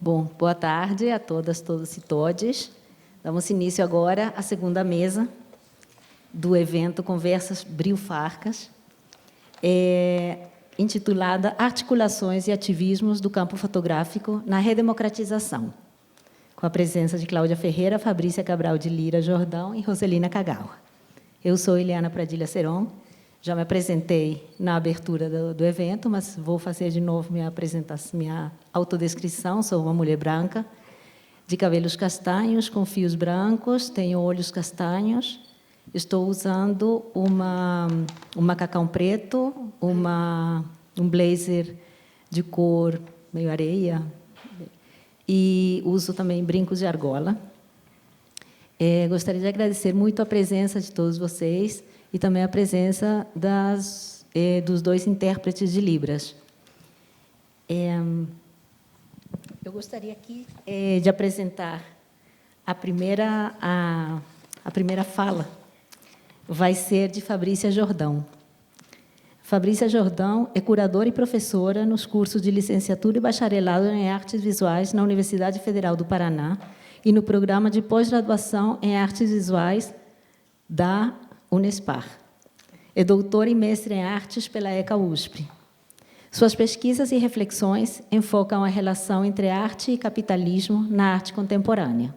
Bom, boa tarde a todas, todos e todes. Damos início agora à segunda mesa do evento Conversas Brio Farcas, intitulada Articulações e Ativismos do Campo Fotográfico na Redemocratização, com a presença de Cláudia Ferreira, Fabrícia Cabral de Lira Jordão e Roselina Kagawa. Eu sou Eliana Pradilha Seron, já me apresentei na abertura do evento, mas vou fazer de novo minha autodescrição. Sou uma mulher branca, de cabelos castanhos, com fios brancos, tenho olhos castanhos, estou usando um macacão preto, um blazer de cor meio areia, e uso também brincos de argola. Gostaria de agradecer muito a presença de todos vocês e também a presença dos dois intérpretes de Libras. Eu gostaria aqui de apresentar a primeira fala. Vai ser de Fabrícia Jordão. Fabrícia Jordão é curadora e professora nos cursos de licenciatura e bacharelado em artes visuais na Universidade Federal do Paraná e no programa de pós-graduação em artes visuais da Unespar. É doutora e mestre em artes pela ECA USP. Suas pesquisas e reflexões enfocam a relação entre arte e capitalismo na arte contemporânea.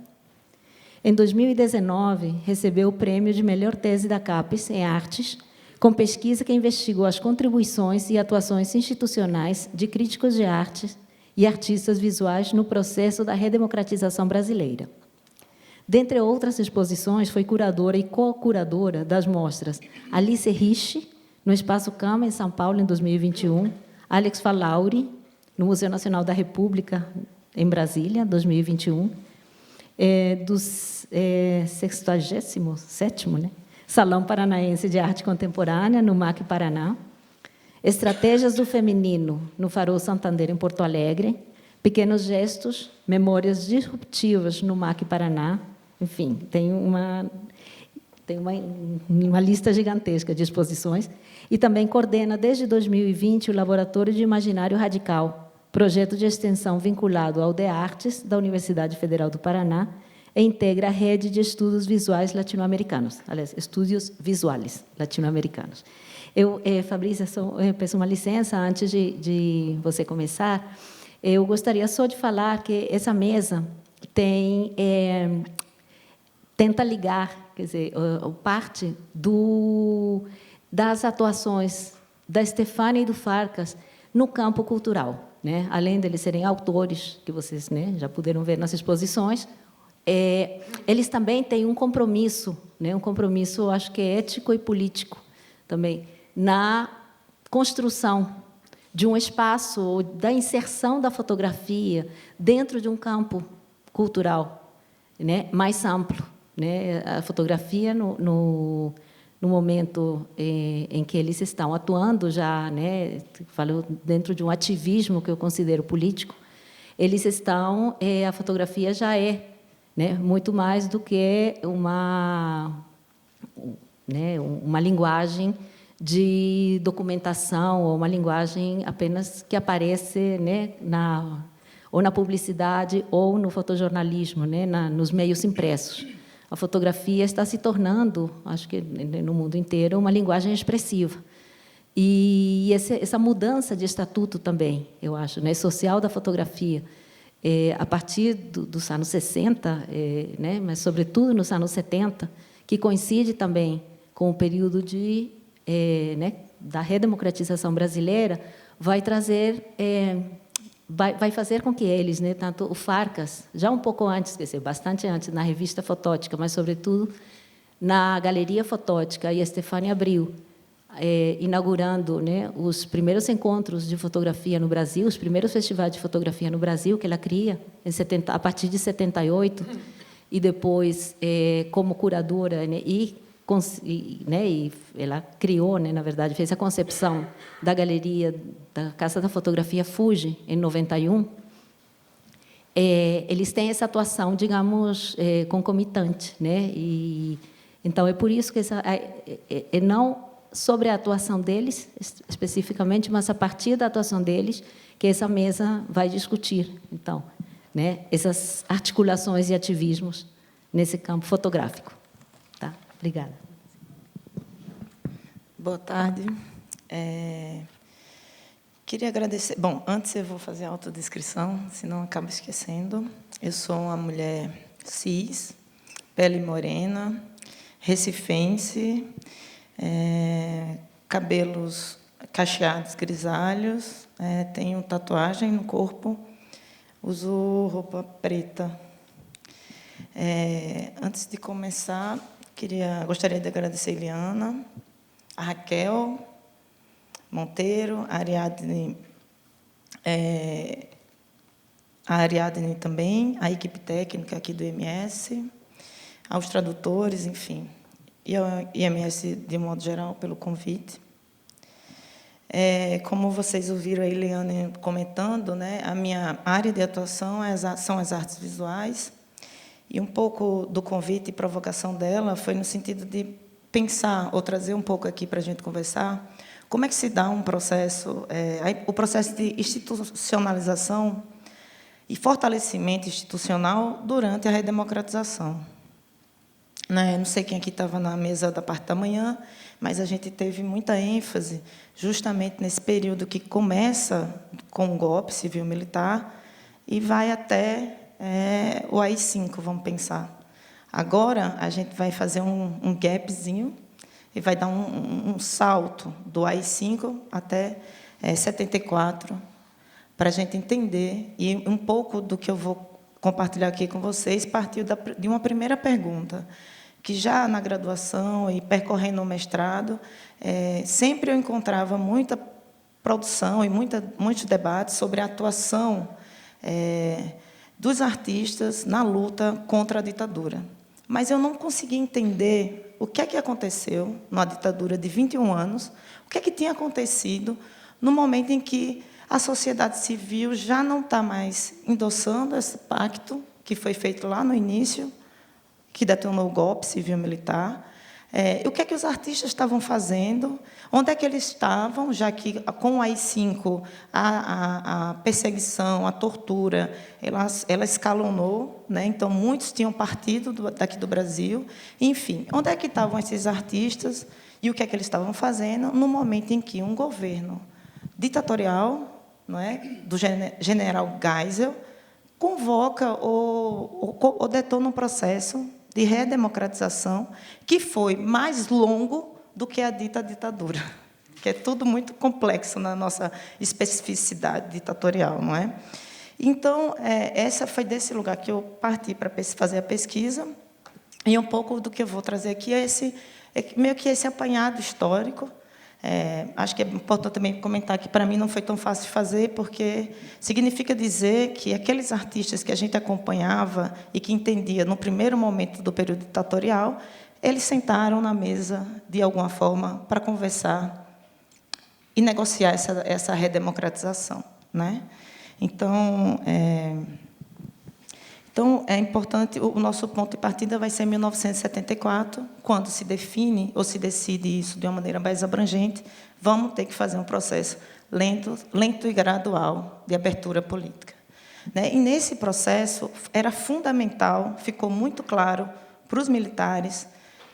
Em 2019, recebeu o prêmio de melhor tese da CAPES em artes, com pesquisa que investigou as contribuições e atuações institucionais de críticos de arte e artistas visuais no processo da redemocratização brasileira. Dentre outras exposições, foi curadora e co-curadora das mostras Alice Rich, no Espaço Cama, em São Paulo, em 2021, Alex Falauri, no Museu Nacional da República, em Brasília, 2021, dos 67º, né? Salão Paranaense de Arte Contemporânea, no MAC Paraná, Estratégias do Feminino, no Farol Santander, em Porto Alegre, Pequenos Gestos, Memórias Disruptivas, no MAC Paraná. Enfim, tem uma lista gigantesca de exposições. E também coordena, desde 2020, o Laboratório de Imaginário Radical, projeto de extensão vinculado ao DEArtes, da Universidade Federal do Paraná, e integra a rede de estudos visuais latino-americanos, aliás, estudos visuais latino-americanos. Fabrícia, peço uma licença, antes de você começar, eu gostaria só de falar que essa mesa tenta ligar, quer dizer, parte das atuações da Stefania e do Farcas no campo cultural, né? Além de eles serem autores, que vocês, né, já puderam ver nas exposições, eles também têm um compromisso, né, um compromisso, acho que ético e político também, na construção de um espaço, da inserção da fotografia dentro de um campo cultural, né, mais amplo, né? A fotografia, no momento em que eles estão atuando já, né, falo dentro de um ativismo que eu considero político, eles estão, a fotografia já é, né, muito mais do que uma linguagem de documentação ou uma linguagem apenas que aparece, né, ou na publicidade ou no fotojornalismo, né, nos meios impressos. A fotografia está se tornando, acho que no mundo inteiro, uma linguagem expressiva. E essa mudança de estatuto também, eu acho, né, social da fotografia, a partir dos anos 60, né, mas, sobretudo, nos anos 70, que coincide também com o período né, da redemocratização brasileira, vai fazer com que eles, né, tanto o Farcas, já um pouco antes, quer dizer, bastante antes, na revista Fotótica, mas, sobretudo, na Galeria Fotótica, e a Stefania Abril, inaugurando, né, os primeiros encontros de fotografia no Brasil, os primeiros festivais de fotografia no Brasil, que ela cria a partir de 78, e depois, como curadora, né, e ela criou, né, na verdade, fez a concepção da galeria da Casa da Fotografia Fuji, em 91, eles têm essa atuação, digamos, concomitante, né? E então é por isso que não sobre a atuação deles especificamente, mas a partir da atuação deles que essa mesa vai discutir. Então, né, essas articulações e ativismos nesse campo fotográfico. Tá? Obrigada. Boa tarde. Queria agradecer... Bom, antes eu vou fazer a autodescrição, senão acabo esquecendo. Eu sou uma mulher cis, pele morena, recifense, cabelos cacheados, grisalhos, tenho tatuagem no corpo, uso roupa preta. Antes de começar, gostaria de agradecer a Eliana, a Raquel Monteiro, a Ariadne também, a equipe técnica aqui do IMS, aos tradutores, enfim, e ao IMS de modo geral pelo convite. Como vocês ouviram a Eliane comentando, né, a minha área de atuação são as artes visuais, e um pouco do convite e provocação dela foi no sentido de pensar, ou trazer um pouco aqui para a gente conversar, como é que se dá um processo, o processo de institucionalização e fortalecimento institucional durante a redemocratização. Não sei quem aqui estava na mesa da parte da manhã, mas a gente teve muita ênfase justamente nesse período que começa com o golpe civil-militar e vai até o AI-5, vamos pensar. Agora, a gente vai fazer um gapzinho e vai dar um salto do AI-5 até 74, para a gente entender, e um pouco do que eu vou compartilhar aqui com vocês partiu de uma primeira pergunta, que já na graduação e percorrendo o mestrado, sempre eu encontrava muita produção e muitos debates sobre a atuação dos artistas na luta contra a ditadura. Mas eu não conseguia entender o que é que aconteceu na ditadura de 21 anos, o que é que tinha acontecido no momento em que a sociedade civil já não está mais endossando esse pacto que foi feito lá no início, que detonou o golpe civil-militar. O que é que os artistas estavam fazendo? Onde é que eles estavam, já que, com o AI-5, a perseguição, a tortura, ela escalonou, né? Então, muitos tinham partido daqui do Brasil. Enfim, onde é que estavam esses artistas e o que é que eles estavam fazendo no momento em que um governo ditatorial, não é, do general Geisel, convoca ou detona um processo de redemocratização que foi mais longo do que a dita ditadura, que é tudo muito complexo na nossa especificidade ditatorial, não é? Então, essa foi desse lugar que eu parti para fazer a pesquisa, e um pouco do que eu vou trazer aqui é meio que esse apanhado histórico. Acho que é importante também comentar que, para mim, não foi tão fácil de fazer, porque significa dizer que aqueles artistas que a gente acompanhava e que entendia no primeiro momento do período ditatorial, eles sentaram na mesa, de alguma forma, para conversar e negociar essa redemocratização, né? Então, é importante, o nosso ponto de partida vai ser 1974, quando se define ou se decide isso de uma maneira mais abrangente, vamos ter que fazer um processo lento e gradual de abertura política, né? E, nesse processo, era fundamental, ficou muito claro para os militares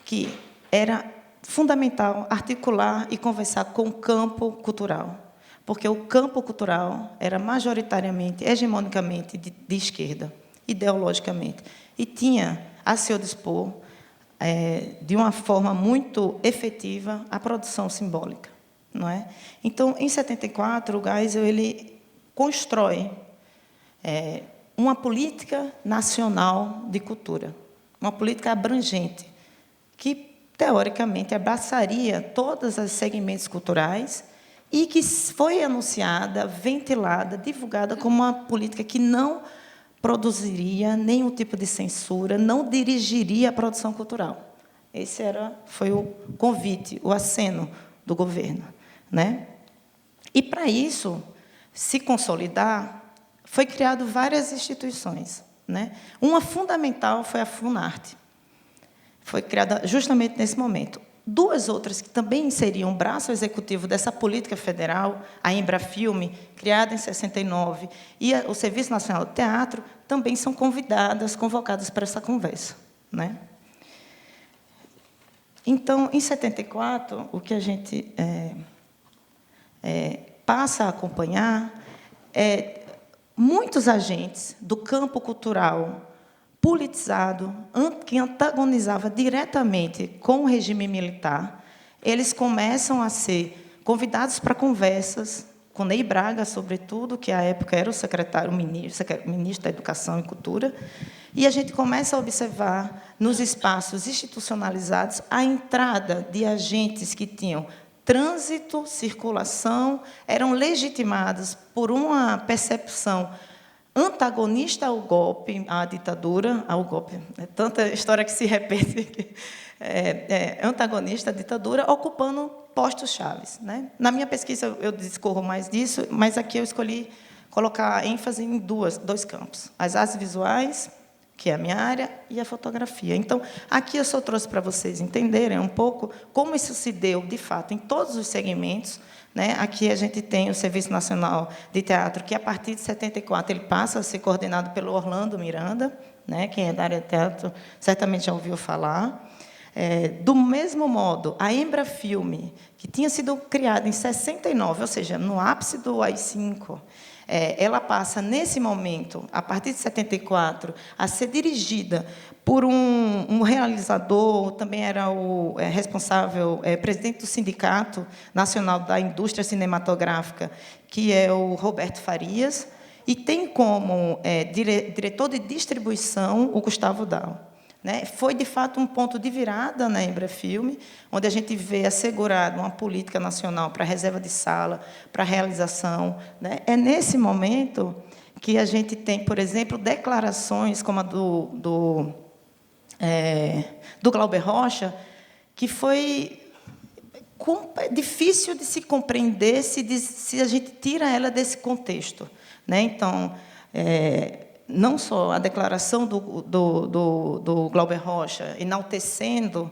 que era fundamental articular e conversar com o campo cultural, porque o campo cultural era majoritariamente, hegemonicamente, de esquerda, ideologicamente, e tinha a seu dispor, de uma forma muito efetiva, a produção simbólica, não é? Então, em 74, o Geisel ele constrói uma política nacional de cultura, uma política abrangente, que, teoricamente, abraçaria todos os segmentos culturais e que foi anunciada, ventilada, divulgada como uma política que não produziria nenhum tipo de censura, não dirigiria a produção cultural. Esse foi o convite, o aceno do governo, né? E, para isso se consolidar, foi criado várias instituições, né? Uma fundamental foi a Funarte. Foi criada justamente nesse momento. Duas outras que também seriam o braço executivo dessa política federal, a Embrafilme, criada em 69, e o Serviço Nacional do Teatro, também são convocadas para essa conversa, né? Então, em 74, o que a gente passa a acompanhar é muitos agentes do campo cultural politizado, que antagonizava diretamente com o regime militar, eles começam a ser convidados para conversas com Ney Braga, sobretudo, que à época era o ministro da Educação e Cultura, e a gente começa a observar, nos espaços institucionalizados, a entrada de agentes que tinham trânsito, circulação, eram legitimados por uma percepção antagonista ao golpe, à ditadura, ao golpe. É tanta história que se repete. Antagonista à ditadura, ocupando postos-chaves, né? Na minha pesquisa, eu discorro mais disso, mas aqui eu escolhi colocar ênfase em dois campos. As artes visuais, que é a minha área, e a fotografia. Então, aqui eu só trouxe para vocês entenderem um pouco como isso se deu, de fato, em todos os segmentos, né? Aqui a gente tem o Serviço Nacional de Teatro, que, a partir de 74, ele passa a ser coordenado pelo Orlando Miranda, né? Quem é da área de teatro certamente já ouviu falar. Do mesmo modo, a Embrafilme, que tinha sido criada em 69, ou seja, no ápice do AI-5, ela passa, nesse momento, a partir de 74, a ser dirigida por um realizador, também era o responsável, presidente do Sindicato Nacional da Indústria Cinematográfica, que é o Roberto Farias, e tem como diretor de distribuição o Gustavo Dal. Né? Foi, de fato, um ponto de virada na Embrafilme, onde a gente vê assegurada uma política nacional para reserva de sala, para realização. Né? É nesse momento que a gente tem, por exemplo, declarações como a do Glauber Rocha, que foi difícil de se compreender se a gente tira ela desse contexto. Né? Então, não só a declaração do Glauber Rocha, enaltecendo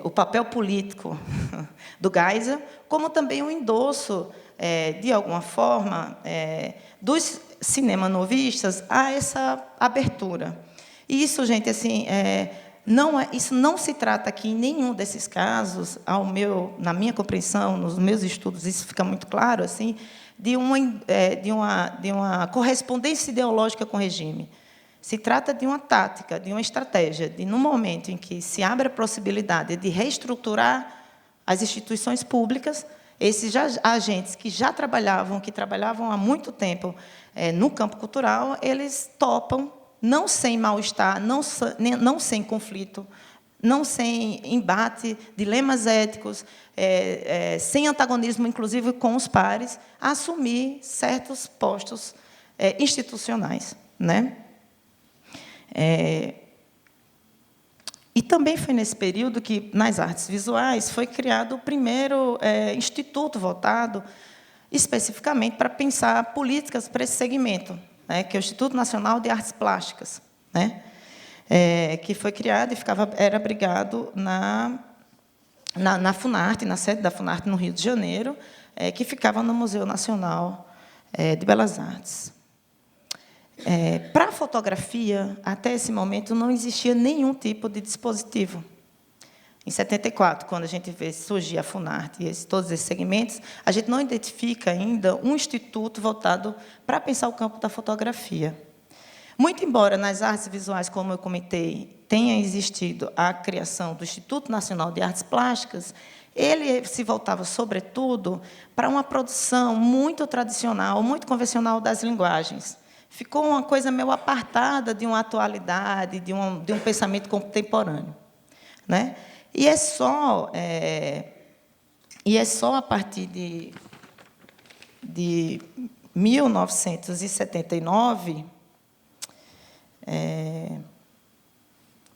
o papel político do Geisel, como também o endosso, de alguma forma, dos cinemanovistas a essa abertura. E isso, gente, assim, isso não se trata aqui, em nenhum desses casos, na minha compreensão, nos meus estudos, isso fica muito claro, assim, de uma correspondência ideológica com o regime. Se trata de uma tática, de uma estratégia, de, no momento em que se abre a possibilidade de reestruturar as instituições públicas, esses agentes que trabalhavam há muito tempo no campo cultural, eles topam, não sem mal-estar, não sem conflito, não sem embate, dilemas éticos, sem antagonismo, inclusive, com os pares, a assumir certos postos institucionais. Né? E também foi nesse período que, nas artes visuais, foi criado o primeiro instituto voltado especificamente para pensar políticas para esse segmento, né, que é o Instituto Nacional de Artes Plásticas, né? Que foi criado e era abrigado na Funarte, na sede da Funarte, no Rio de Janeiro, que ficava no Museu Nacional de Belas Artes. Para a fotografia, até esse momento, não existia nenhum tipo de dispositivo. Em 74, quando a gente vê surgir a Funarte e todos esses segmentos, a gente não identifica ainda um instituto voltado para pensar o campo da fotografia. Muito embora nas artes visuais, como eu comentei, tenha existido a criação do Instituto Nacional de Artes Plásticas, ele se voltava, sobretudo, para uma produção muito tradicional, muito convencional das linguagens. Ficou uma coisa meio apartada de uma atualidade, de um pensamento contemporâneo. Né? E é só a partir de 1979...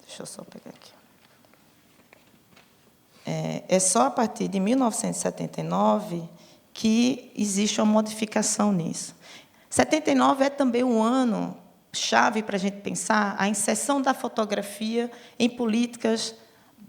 deixa eu só pegar aqui. É só a partir de 1979 que existe uma modificação nisso. 79 é também um ano chave para a gente pensar a inserção da fotografia em políticas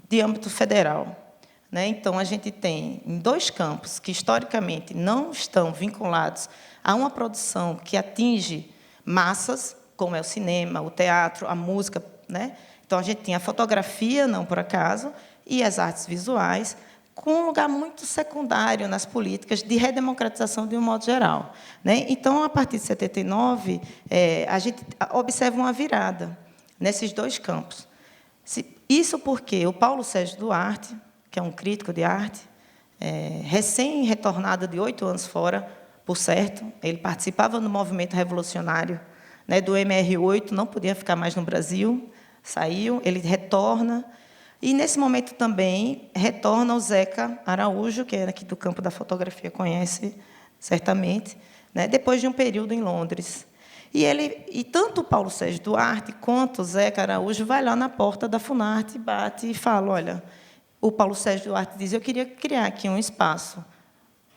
de âmbito federal. Né? Então, a gente tem em dois campos que, historicamente, não estão vinculados a uma produção que atinge massas, como é o cinema, o teatro, a música, né? Então, a gente tinha a fotografia, não por acaso, e as artes visuais, com um lugar muito secundário nas políticas de redemocratização de um modo geral, né? Então, a partir de 79, a gente observa uma virada nesses dois campos. Isso porque o Paulo Sérgio Duarte, que é um crítico de arte, recém-retornado de 8 anos fora, por certo, ele participava do movimento revolucionário, né, do MR8, não podia ficar mais no Brasil, saiu, ele retorna. E, nesse momento, também, retorna o Zeca Araújo, que é aqui do campo da fotografia, conhece certamente, né, depois de um período em Londres. E tanto o Paulo Sérgio Duarte quanto o Zeca Araújo vai lá na porta da Funarte, bate e fala, olha, o Paulo Sérgio Duarte diz, eu queria criar aqui um espaço,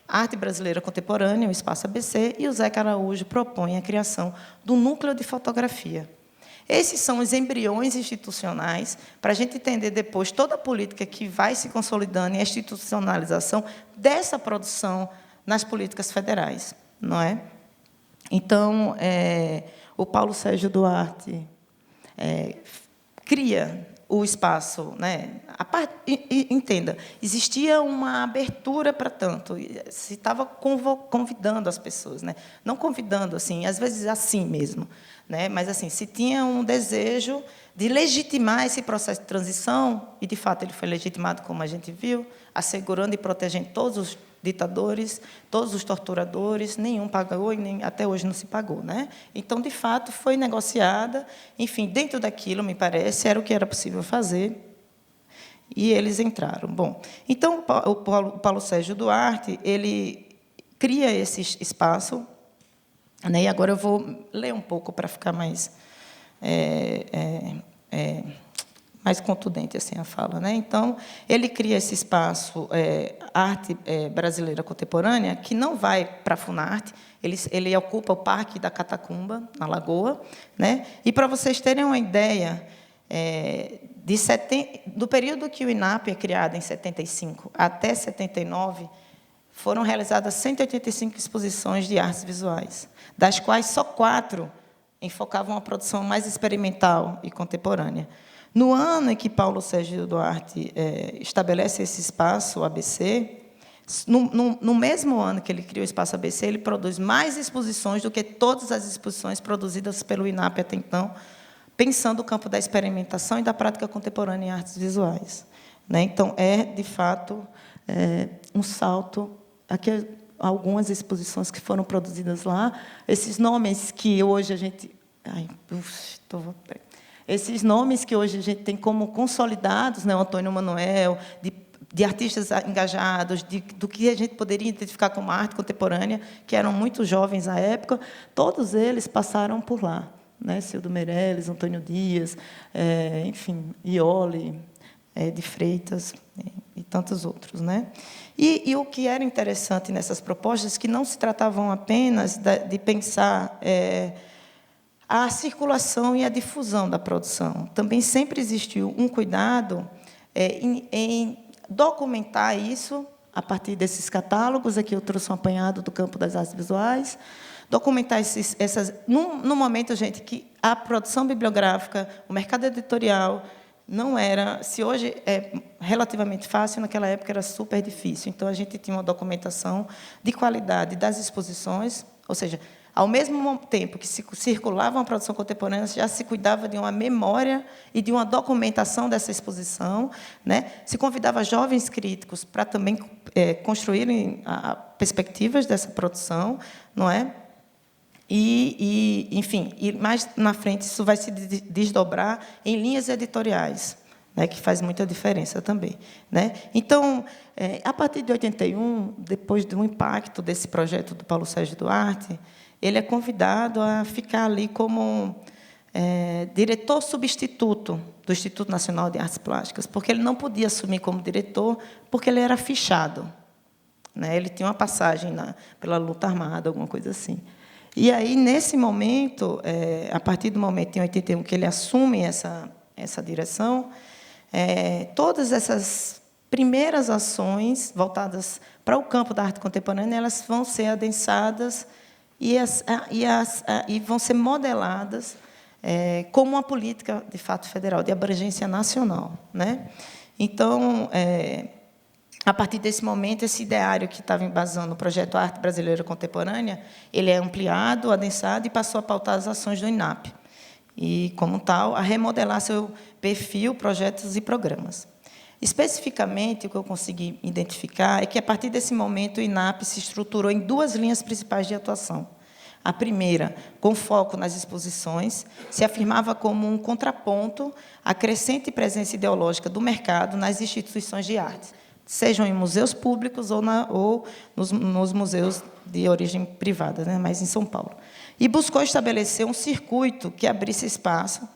Arte Brasileira Contemporânea, o Espaço ABC, e o Zeca Araújo propõe a criação do Núcleo de Fotografia. Esses são os embriões institucionais, para a gente entender depois toda a política que vai se consolidando e a institucionalização dessa produção nas políticas federais, não é? Então, o Paulo Sérgio Duarte cria o espaço, né? Entenda, existia uma abertura para tanto, se estava convidando as pessoas, né? Não convidando assim, às vezes assim mesmo, né? Mas assim, se tinha um desejo de legitimar esse processo de transição, e de fato ele foi legitimado, como a gente viu, assegurando e protegendo todos os ditadores, todos os torturadores, nenhum pagou e nem até hoje não se pagou, né? Então, de fato, foi negociada, enfim, dentro daquilo, me parece, era o que era possível fazer, e eles entraram. Bom, então, o Paulo Sérgio Duarte, ele cria esse espaço, né? E agora eu vou ler um pouco para ficar mais mais contundente assim a fala, né? Então, ele cria esse espaço Arte Brasileira Contemporânea, que não vai para a Funarte, ele ocupa o Parque da Catacumba, na Lagoa, né? E, para vocês terem uma ideia, do período que o INAP é criado, em 75, até 79, foram realizadas 185 exposições de artes visuais, das quais só 4 enfocavam a produção mais experimental e contemporânea. No ano em que Paulo Sérgio Duarte estabelece esse espaço ABC, no mesmo ano que ele cria o espaço ABC, ele produz mais exposições do que todas as exposições produzidas pelo INAP até então, pensando o campo da experimentação e da prática contemporânea em artes visuais, né? Então, de fato, um salto. Aqui algumas exposições que foram produzidas lá, esses nomes que hoje a gente... Esses nomes que hoje a gente tem como consolidados, né, o Antônio Manuel, de artistas engajados, do que a gente poderia identificar como arte contemporânea, que eram muito jovens à época, todos eles passaram por lá, né? Cildo Meirelles, Antônio Dias, enfim, Iole, de Freitas, e tantos outros, né? E o que era interessante nessas propostas, que não se tratavam apenas de pensar a circulação e a difusão da produção. Também sempre existiu um cuidado em documentar isso a partir desses catálogos. Aqui eu trouxe um apanhado do campo das artes visuais. Documentar no momento, gente, que a produção bibliográfica, o mercado editorial, não era... Se hoje é relativamente fácil, naquela época era super difícil. Então, a gente tinha uma documentação de qualidade das exposições, ou seja, ao mesmo tempo que se circulava uma produção contemporânea, já se cuidava de uma memória e de uma documentação dessa exposição, né? Se convidava jovens críticos para também construírem perspectivas dessa produção, não é? Enfim, e mais na frente isso vai se desdobrar em linhas editoriais, né, que faz muita diferença também, né? Então, a partir de 81, depois do impacto desse projeto do Paulo Sérgio Duarte, ele é convidado a ficar ali como diretor substituto do Instituto Nacional de Artes Plásticas, porque ele não podia assumir como diretor, porque ele era fichado, né? Ele tinha uma passagem pela luta armada, alguma coisa assim. E aí, nesse momento, a partir do momento em 81 que ele assume essa direção, todas essas primeiras ações voltadas para o campo da arte contemporânea, elas vão ser adensadas e vão ser modeladas como uma política, de fato, federal, de abrangência nacional, né? Então, a partir desse momento, esse ideário que estava embasando o projeto Arte Brasileira Contemporânea, ele é ampliado, adensado e passou a pautar as ações do INAP. E, como tal, a remodelar seu perfil, projetos e programas. Especificamente, o que eu consegui identificar é que, a partir desse momento, o INAP se estruturou em 2 linhas principais de atuação. A primeira, com foco nas exposições, se afirmava como um contraponto à crescente presença ideológica do mercado nas instituições de arte, sejam em museus públicos ou nos museus de origem privada, né, mas em São Paulo. E buscou estabelecer um circuito que abrisse espaço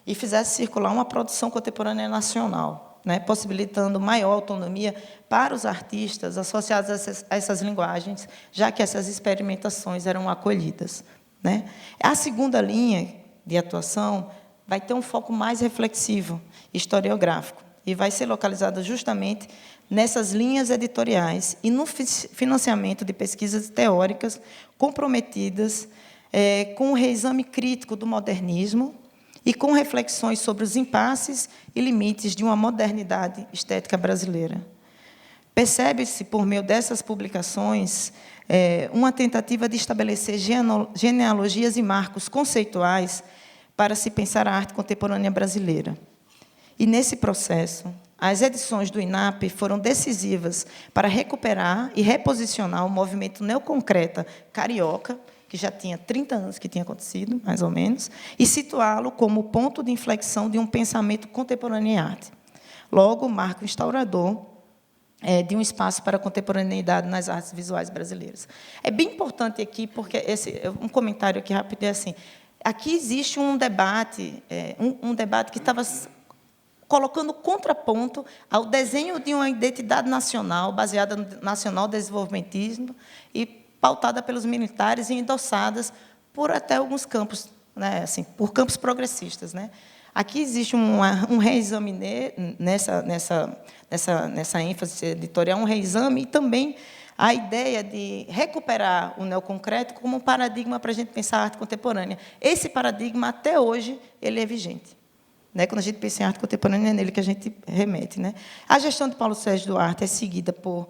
e fizesse circular uma produção contemporânea nacional, né, possibilitando maior autonomia para os artistas associados a essas linguagens, já que essas experimentações eram acolhidas, né. A segunda linha de atuação vai ter um foco mais reflexivo, historiográfico, e vai ser localizada justamente nessas linhas editoriais e no financiamento de pesquisas teóricas comprometidas com o reexame crítico do modernismo e com reflexões sobre os impasses e limites de uma modernidade estética brasileira. Percebe-se, por meio dessas publicações, uma tentativa de estabelecer genealogias e marcos conceituais para se pensar a arte contemporânea brasileira. E, nesse processo, as edições do INAP foram decisivas para recuperar e reposicionar o movimento neoconcreta carioca, que já tinha 30 anos que tinha acontecido, mais ou menos, e situá-lo como ponto de inflexão de um pensamento contemporâneo em arte. Logo, marco instaurador de um espaço para a contemporaneidade nas artes visuais brasileiras. É bem importante aqui, porque um comentário aqui rápido é assim, aqui existe um debate, um debate que estava colocando contraponto ao desenho de uma identidade nacional, baseada no nacional-desenvolvimentismo e pautada pelos militares e endossadas por até alguns campos, né, assim, por campos progressistas, né. Aqui existe um reexame nessa ênfase editorial, um reexame, e também a ideia de recuperar o neoconcreto como um paradigma para a gente pensar a arte contemporânea. Esse paradigma, até hoje, ele é vigente. Quando a gente pensa em arte contemporânea, é nele que a gente remete, né? A gestão de Paulo Sérgio Duarte é seguida por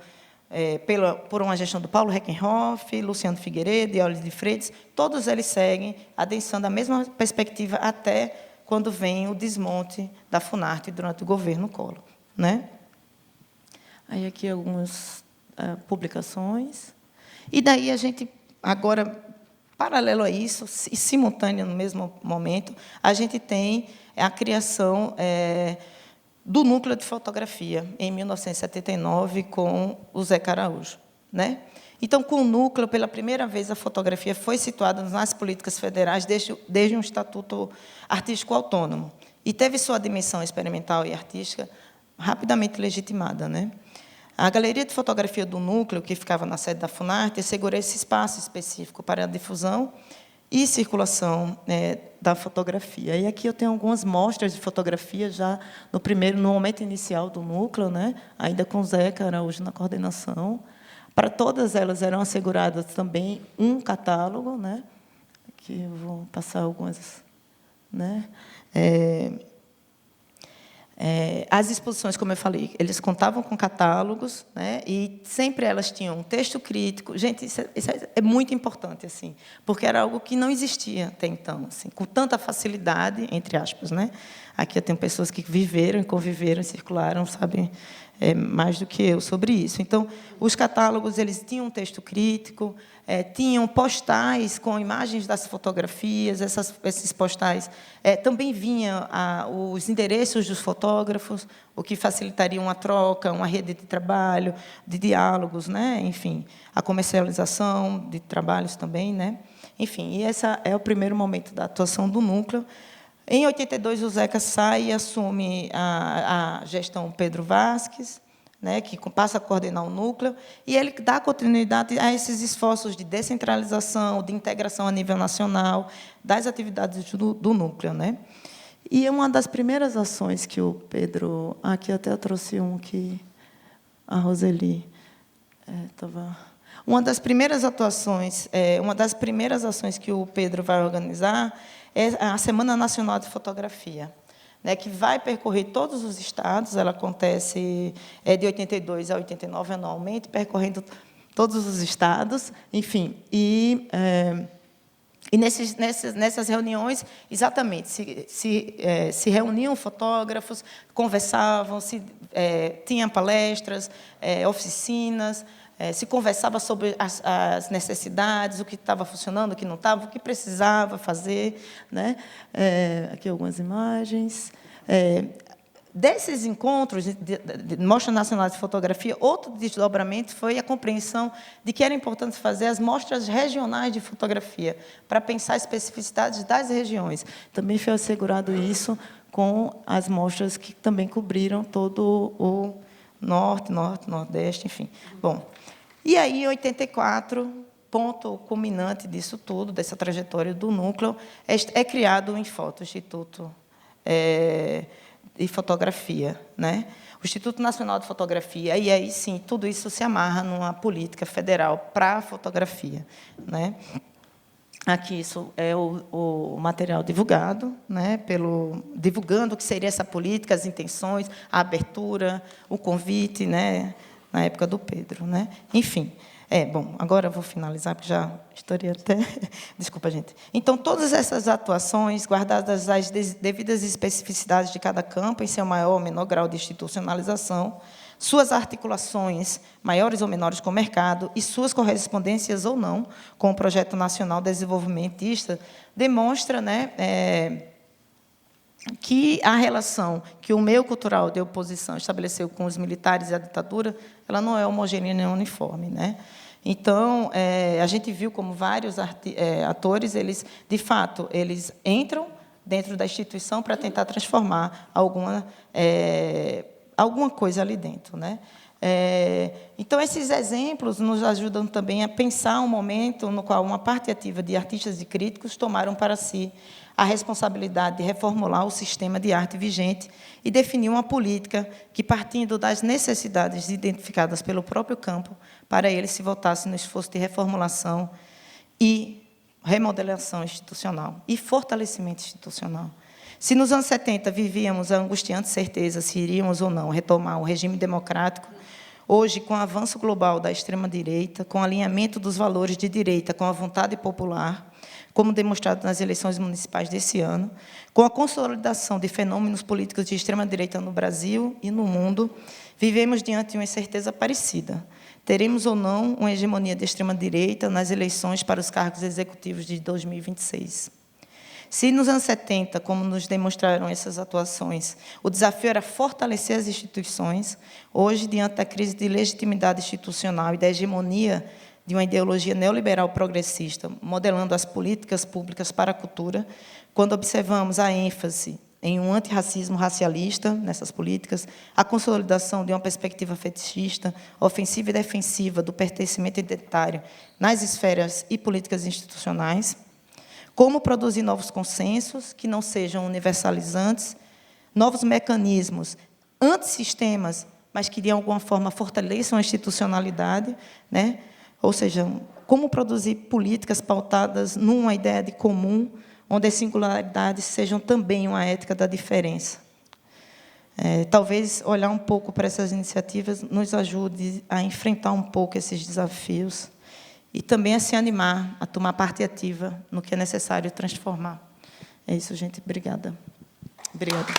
uma gestão do Paulo Reckenhoff, Luciano Figueiredo e Euler de Freitas. Todos eles seguem adensando a mesma perspectiva até quando vem o desmonte da Funarte durante o governo Collor, né? Aí, aqui, algumas publicações. E, daí, a gente, agora, paralelo a isso, e simultâneo no mesmo momento, a gente tem a criação do Núcleo de Fotografia, em 1979, com o Zé Araújo, né? Então, com o Núcleo, pela primeira vez, a fotografia foi situada nas políticas federais desde um estatuto artístico autônomo, e teve sua dimensão experimental e artística rapidamente legitimada, né? A Galeria de Fotografia do Núcleo, que ficava na sede da Funarte, assegurou esse espaço específico para a difusão e circulação da fotografia. E aqui eu tenho algumas mostras de fotografia já no momento inicial do Núcleo, né, ainda com o Zé Araújo na coordenação. Para todas elas eram asseguradas também um catálogo, né, que eu vou passar algumas, né. As exposições, como eu falei, eles contavam com catálogos, né, e sempre elas tinham um texto crítico. Gente, isso é muito importante, assim, porque era algo que não existia até então, assim, com tanta facilidade, entre aspas, né? Aqui eu tenho pessoas que viveram, conviveram, circularam, sabem mais do que eu sobre isso. Então, os catálogos, eles tinham um texto crítico, tinham postais com imagens das fotografias. Esses postais também vinham os endereços dos fotógrafos, o que facilitaria uma troca, uma rede de trabalho, de diálogos, né? Enfim, a comercialização de trabalhos também, né? Enfim, e esse é o primeiro momento da atuação do Núcleo. Em 82, o Zeca sai e assume a gestão Pedro Vasques, né, que passa a coordenar o Núcleo, e ele dá continuidade a esses esforços de descentralização, de integração a nível nacional, das atividades do Núcleo, né? E uma das primeiras ações que o Pedro... Aqui até eu trouxe um que a Roseli estava... Uma das primeiras ações que o Pedro vai organizar é a Semana Nacional de Fotografia, né, que vai percorrer todos os estados. Ela acontece de 82 a 89 anualmente, percorrendo todos os estados, enfim. E nessas reuniões, exatamente, se reuniam fotógrafos, conversavam, tinham palestras, oficinas, se conversava sobre as necessidades, o que estava funcionando, o que não estava, o que precisava fazer, né? Aqui algumas imagens. Desses encontros de Mostra Nacional de Fotografia, outro desdobramento foi a compreensão de que era importante fazer as mostras regionais de fotografia, para pensar especificidades das regiões. Também foi assegurado isso com as mostras que também cobriram todo o norte, nordeste, enfim. Bom, e aí, em 84, ponto culminante disso tudo, dessa trajetória do núcleo, é criado o Infoto, o Instituto de Fotografia, né? O Instituto Nacional de Fotografia, e aí, sim, tudo isso se amarra numa política federal para a fotografia, né? Aqui, isso é o material divulgado, né, divulgando o que seria essa política, as intenções, a abertura, o convite, né, na época do Pedro, né? Enfim, bom, agora eu vou finalizar, porque já estourei até... Desculpa, gente. Então, todas essas atuações, guardadas as devidas especificidades de cada campo, em seu maior ou menor grau de institucionalização, suas articulações, maiores ou menores, com o mercado, e suas correspondências ou não com o Projeto Nacional Desenvolvimentista, demonstra, né, que a relação que o meio cultural de oposição estabeleceu com os militares e a ditadura, ela não é homogênea nem uniforme, né? Então, a gente viu como vários atores, eles, de fato, eles entram dentro da instituição para tentar transformar alguma coisa ali dentro, né? Então, esses exemplos nos ajudam também a pensar um momento no qual uma parte ativa de artistas e críticos tomaram para si a responsabilidade de reformular o sistema de arte vigente e definir uma política que, partindo das necessidades identificadas pelo próprio campo, para ele se voltasse no esforço de reformulação e remodelação institucional e fortalecimento institucional. Se nos anos 70 vivíamos a angustiante certeza se iríamos ou não retomar um regime democrático, hoje, com o avanço global da extrema-direita, com o alinhamento dos valores de direita com a vontade popular, como demonstrado nas eleições municipais desse ano, com a consolidação de fenômenos políticos de extrema-direita no Brasil e no mundo, vivemos diante de uma incerteza parecida. Teremos ou não uma hegemonia de extrema-direita nas eleições para os cargos executivos de 2026. Se nos anos 70, como nos demonstraram essas atuações, o desafio era fortalecer as instituições, hoje, diante da crise de legitimidade institucional e da hegemonia de uma ideologia neoliberal progressista, modelando as políticas públicas para a cultura, quando observamos a ênfase em um antirracismo racialista nessas políticas, a consolidação de uma perspectiva fetichista, ofensiva e defensiva do pertencimento identitário nas esferas e políticas institucionais, como produzir novos consensos que não sejam universalizantes, novos mecanismos antissistemas, mas que, de alguma forma, fortaleçam a institucionalidade, né? Ou seja, como produzir políticas pautadas numa ideia de comum, onde as singularidades sejam também uma ética da diferença. Talvez olhar um pouco para essas iniciativas nos ajude a enfrentar um pouco esses desafios e também a se animar, a tomar parte ativa no que é necessário transformar. É isso, gente. Obrigada. Obrigada.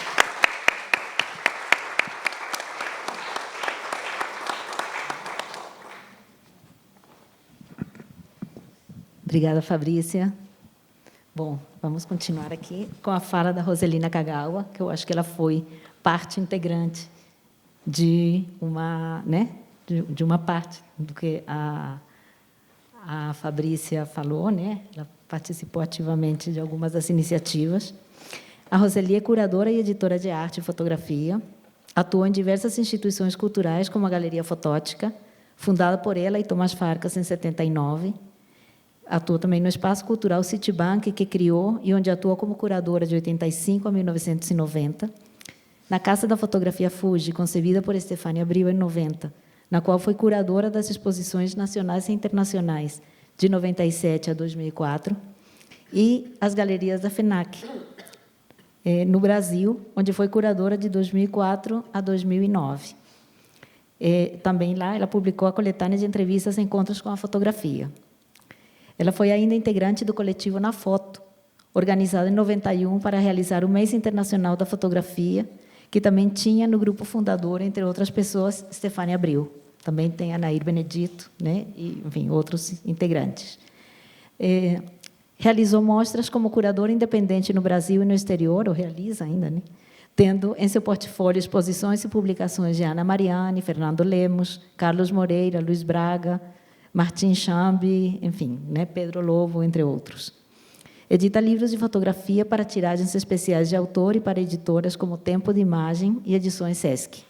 Obrigada, Fabrícia. Bom, vamos continuar aqui com a fala da Roselina Kagawa, que eu acho que ela foi parte integrante de uma, né, de uma parte do que a Fabrícia falou, né? Ela participou ativamente de algumas das iniciativas. A Roseli é curadora e editora de arte e fotografia, atuou em diversas instituições culturais, como a Galeria Fotótica, fundada por ela e Tomás Farcas em 79. Atuou também no Espaço Cultural Citibank, que criou e onde atuou como curadora de 85 a 1990. Na Casa da Fotografia Fuji, concebida por Estefânia Abril em 90, na qual foi curadora das exposições nacionais e internacionais de 97 a 2004. e as galerias da FENAC, no Brasil, onde foi curadora de 2004 a 2009. Também lá, ela publicou a coletânea de entrevistas e encontros com a fotografia. Ela foi ainda integrante do coletivo Na Foto, organizado em 91 para realizar o Mês Internacional da Fotografia, que também tinha no grupo fundador, entre outras pessoas, Stefânia Abreu. Também tem a Nair Benedito, né? E, enfim, outros integrantes. Realizou mostras como curadora independente no Brasil e no exterior, ou realiza ainda, né? Tendo em seu portfólio exposições e publicações de Ana Mariani, Fernando Lemos, Carlos Moreira, Luiz Braga, Martim Chambi, enfim, né? Pedro Lobo, entre outros. Edita livros de fotografia para tiragens especiais de autor e para editoras como Tempo de Imagem e Edições Sesc.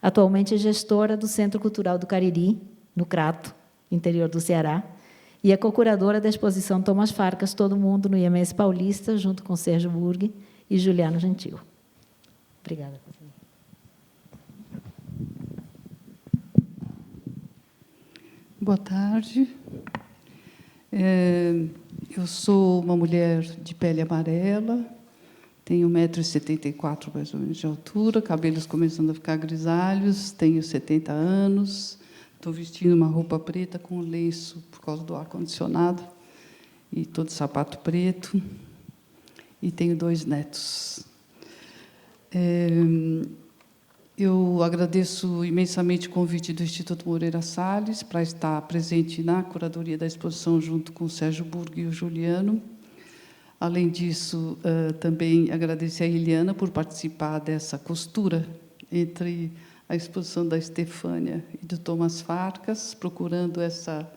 Atualmente é gestora do Centro Cultural do Cariri, no Crato, interior do Ceará, e é co-curadora da exposição Thomas Farkas, Todo Mundo no IMS Paulista, junto com Sérgio Burgh e Juliano Gentil. Obrigada. Boa tarde. Eu sou uma mulher de pele amarela, tenho 1,74 m mais ou menos de altura, cabelos começando a ficar grisalhos, tenho 70 anos, estou vestindo uma roupa preta com lenço por causa do ar-condicionado e todo sapato preto, e tenho 2 netos. Eu agradeço imensamente o convite do Instituto Moreira Salles para estar presente na curadoria da exposição junto com o Sérgio Burgh e o Juliano. Além disso, também agradecer a Eliana por participar dessa costura entre a exposição da Stefânia e do Thomas Farkas, procurando essa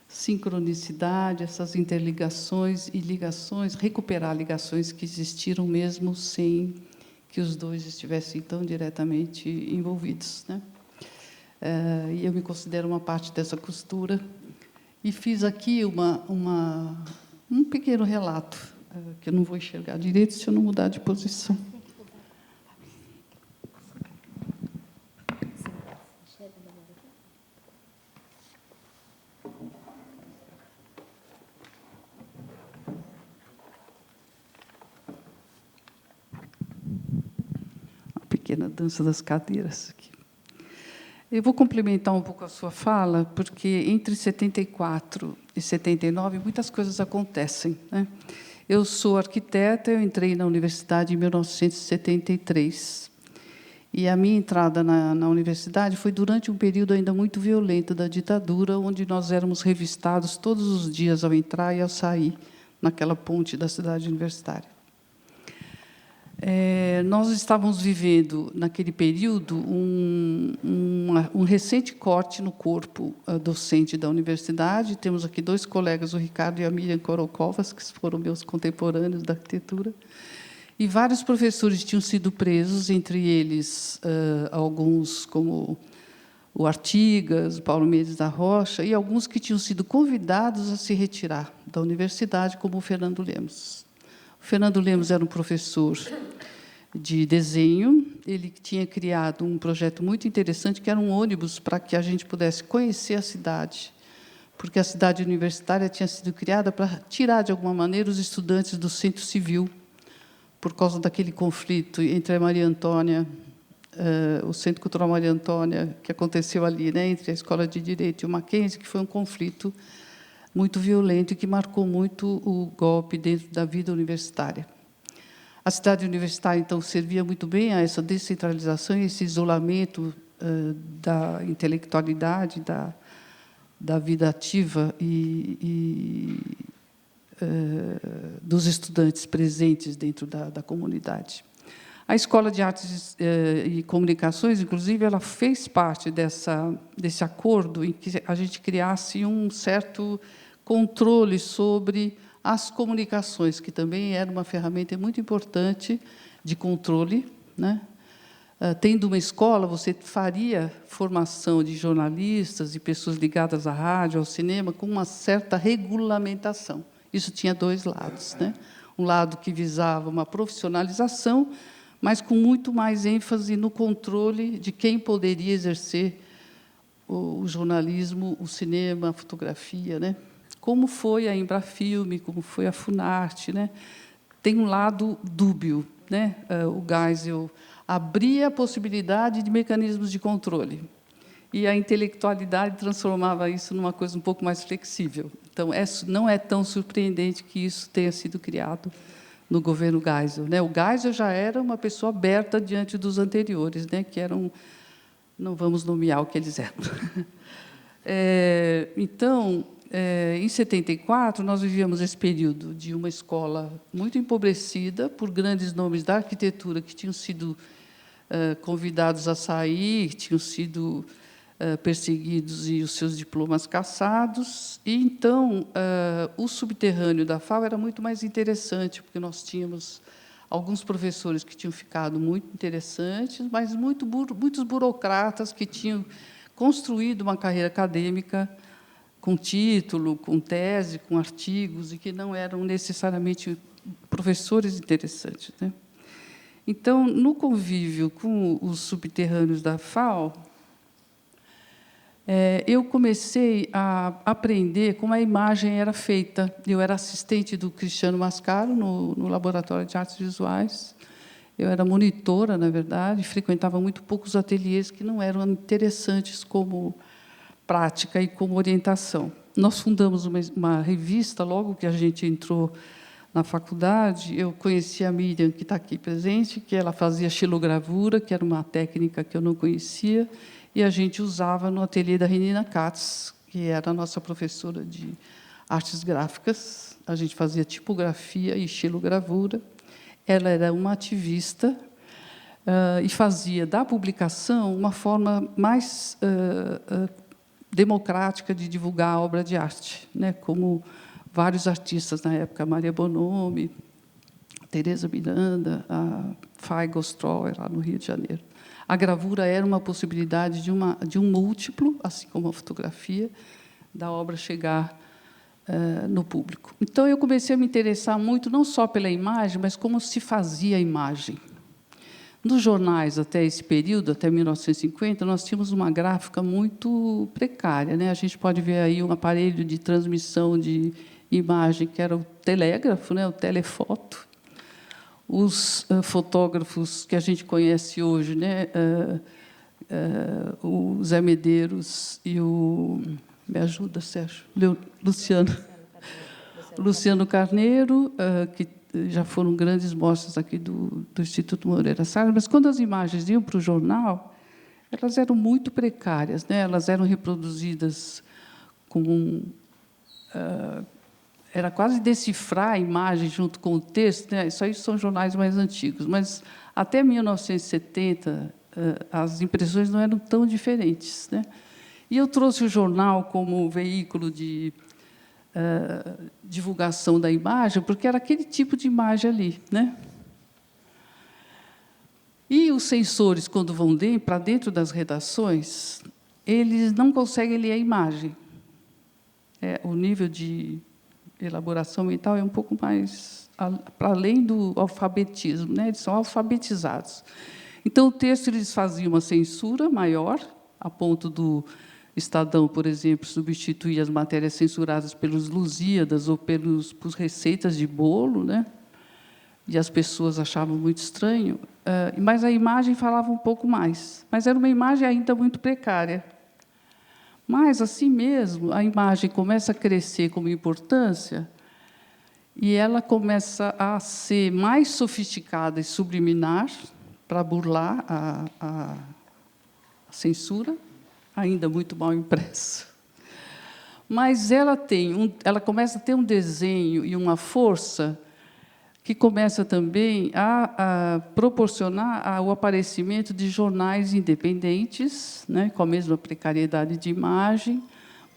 sincronicidade, essas interligações e ligações, recuperar ligações que existiram mesmo sem que os dois estivessem tão diretamente envolvidos, né? E eu me considero uma parte dessa costura e fiz aqui um pequeno relato, que eu não vou enxergar direito se eu não mudar de posição. Pequena dança das cadeiras aqui. Eu vou complementar um pouco a sua fala, porque entre 74 e 79 muitas coisas acontecem, né? Eu sou arquiteta, eu entrei na universidade em 1973. E a minha entrada na universidade foi durante um período ainda muito violento da ditadura, onde nós éramos revistados todos os dias ao entrar e ao sair naquela ponte da cidade universitária. Nós estávamos vivendo, naquele período, um recente corte no corpo docente da universidade. Temos aqui 2 colegas, o Ricardo e a Miriam Korokovas, que foram meus contemporâneos da arquitetura, e vários professores tinham sido presos, entre eles alguns como o Artigas, o Paulo Mendes da Rocha, e alguns que tinham sido convidados a se retirar da universidade, como o Fernando Lemos. O Fernando Lemos era um professor de desenho. Ele tinha criado um projeto muito interessante, que era um ônibus para que a gente pudesse conhecer a cidade, porque a cidade universitária tinha sido criada para tirar, de alguma maneira, os estudantes do centro civil, por causa daquele conflito entre a Maria Antônia, o Centro Cultural Maria Antônia, que aconteceu ali, né, entre a Escola de Direito e o Mackenzie, que foi um conflito muito violento e que marcou muito o golpe dentro da vida universitária. A cidade universitária, então, servia muito bem a essa descentralização e esse isolamento da intelectualidade, da vida ativa dos estudantes presentes dentro da comunidade. A Escola de Artes e Comunicações, inclusive, ela fez parte desse acordo em que a gente criasse um certo controle sobre as comunicações, que também era uma ferramenta muito importante de controle, né? Tendo uma escola, você faria formação de jornalistas e pessoas ligadas à rádio, ao cinema, com uma certa regulamentação. Isso tinha 2 lados, né? Um lado que visava uma profissionalização, mas com muito mais ênfase no controle de quem poderia exercer o jornalismo, o cinema, a fotografia, né? como foi a Embrafilme, como foi a Funarte, né? Tem um lado dúbio, né? O Geisel abria a possibilidade de mecanismos de controle, e a intelectualidade transformava isso numa coisa um pouco mais flexível. Então, não é tão surpreendente que isso tenha sido criado no governo Geisel, né? O Geisel já era uma pessoa aberta diante dos anteriores, né? Que eram, não vamos nomear o que eles eram. Então, em 74, nós vivíamos esse período de uma escola muito empobrecida por grandes nomes da arquitetura que tinham sido convidados a sair, tinham sido perseguidos e os seus diplomas cassados. E, então, o subterrâneo da FAO era muito mais interessante, porque nós tínhamos alguns professores que tinham ficado muito interessantes, mas muitos burocratas que tinham construído uma carreira acadêmica com título, com tese, com artigos, e que não eram necessariamente professores interessantes, né? Então, no convívio com os subterrâneos da FAO, eu comecei a aprender como a imagem era feita. Eu era assistente do Cristiano Mascaro no Laboratório de Artes Visuais. Eu era monitora, na verdade, frequentava muito poucos ateliês que não eram interessantes como prática e como orientação. Nós fundamos uma revista logo que a gente entrou na faculdade. Eu conheci a Miriam, que está aqui presente, que ela fazia xilogravura, que era uma técnica que eu não conhecia, e a gente usava no ateliê da Renina Katz, que era a nossa professora de artes gráficas. A gente fazia tipografia e xilogravura. Ela era uma ativista e fazia da publicação uma forma mais democrática de divulgar a obra de arte, né? Como vários artistas na época, Maria Bonomi, Teresa Miranda, a Faigo Stroer, lá no Rio de Janeiro. A gravura era uma possibilidade de um múltiplo, assim como a fotografia, da obra chegar no público. Então, eu comecei a me interessar muito, não só pela imagem, mas como se fazia a imagem. Nos jornais, até esse período, até 1950, nós tínhamos uma gráfica muito precária, né? A gente pode ver aí um aparelho de transmissão de imagem, que era o telégrafo, né? O telefoto. Os fotógrafos que a gente conhece hoje, né? O Zé Medeiros e o... Me ajuda, Sérgio? Luciano Carneiro, que já foram grandes mostras aqui do Instituto Moreira Salles, mas, quando as imagens iam para o jornal, elas eram muito precárias, né? Elas eram reproduzidas com... era quase decifrar a imagem junto com o texto, né? Isso aí são jornais mais antigos, mas, até 1970, as impressões não eram tão diferentes, né? E eu trouxe o jornal como veículo de divulgação da imagem, porque era aquele tipo de imagem ali, né? E os censores, quando vão para dentro das redações, eles não conseguem ler a imagem. O nível de elaboração mental é um pouco mais para além do alfabetismo, né? Eles são alfabetizados. Então, o texto eles faziam uma censura maior, a ponto do Estadão, por exemplo, substituir as matérias censuradas pelos Lusíadas ou por receitas de bolo, né? E as pessoas achavam muito estranho, mas a imagem falava um pouco mais. Mas era uma imagem ainda muito precária. Mas, assim mesmo, a imagem começa a crescer como importância e ela começa a ser mais sofisticada e subliminar para burlar a censura, ainda muito mal impresso. Mas ela começa a ter um desenho e uma força que começa também a proporcionar o aparecimento de jornais independentes, né, com a mesma precariedade de imagem,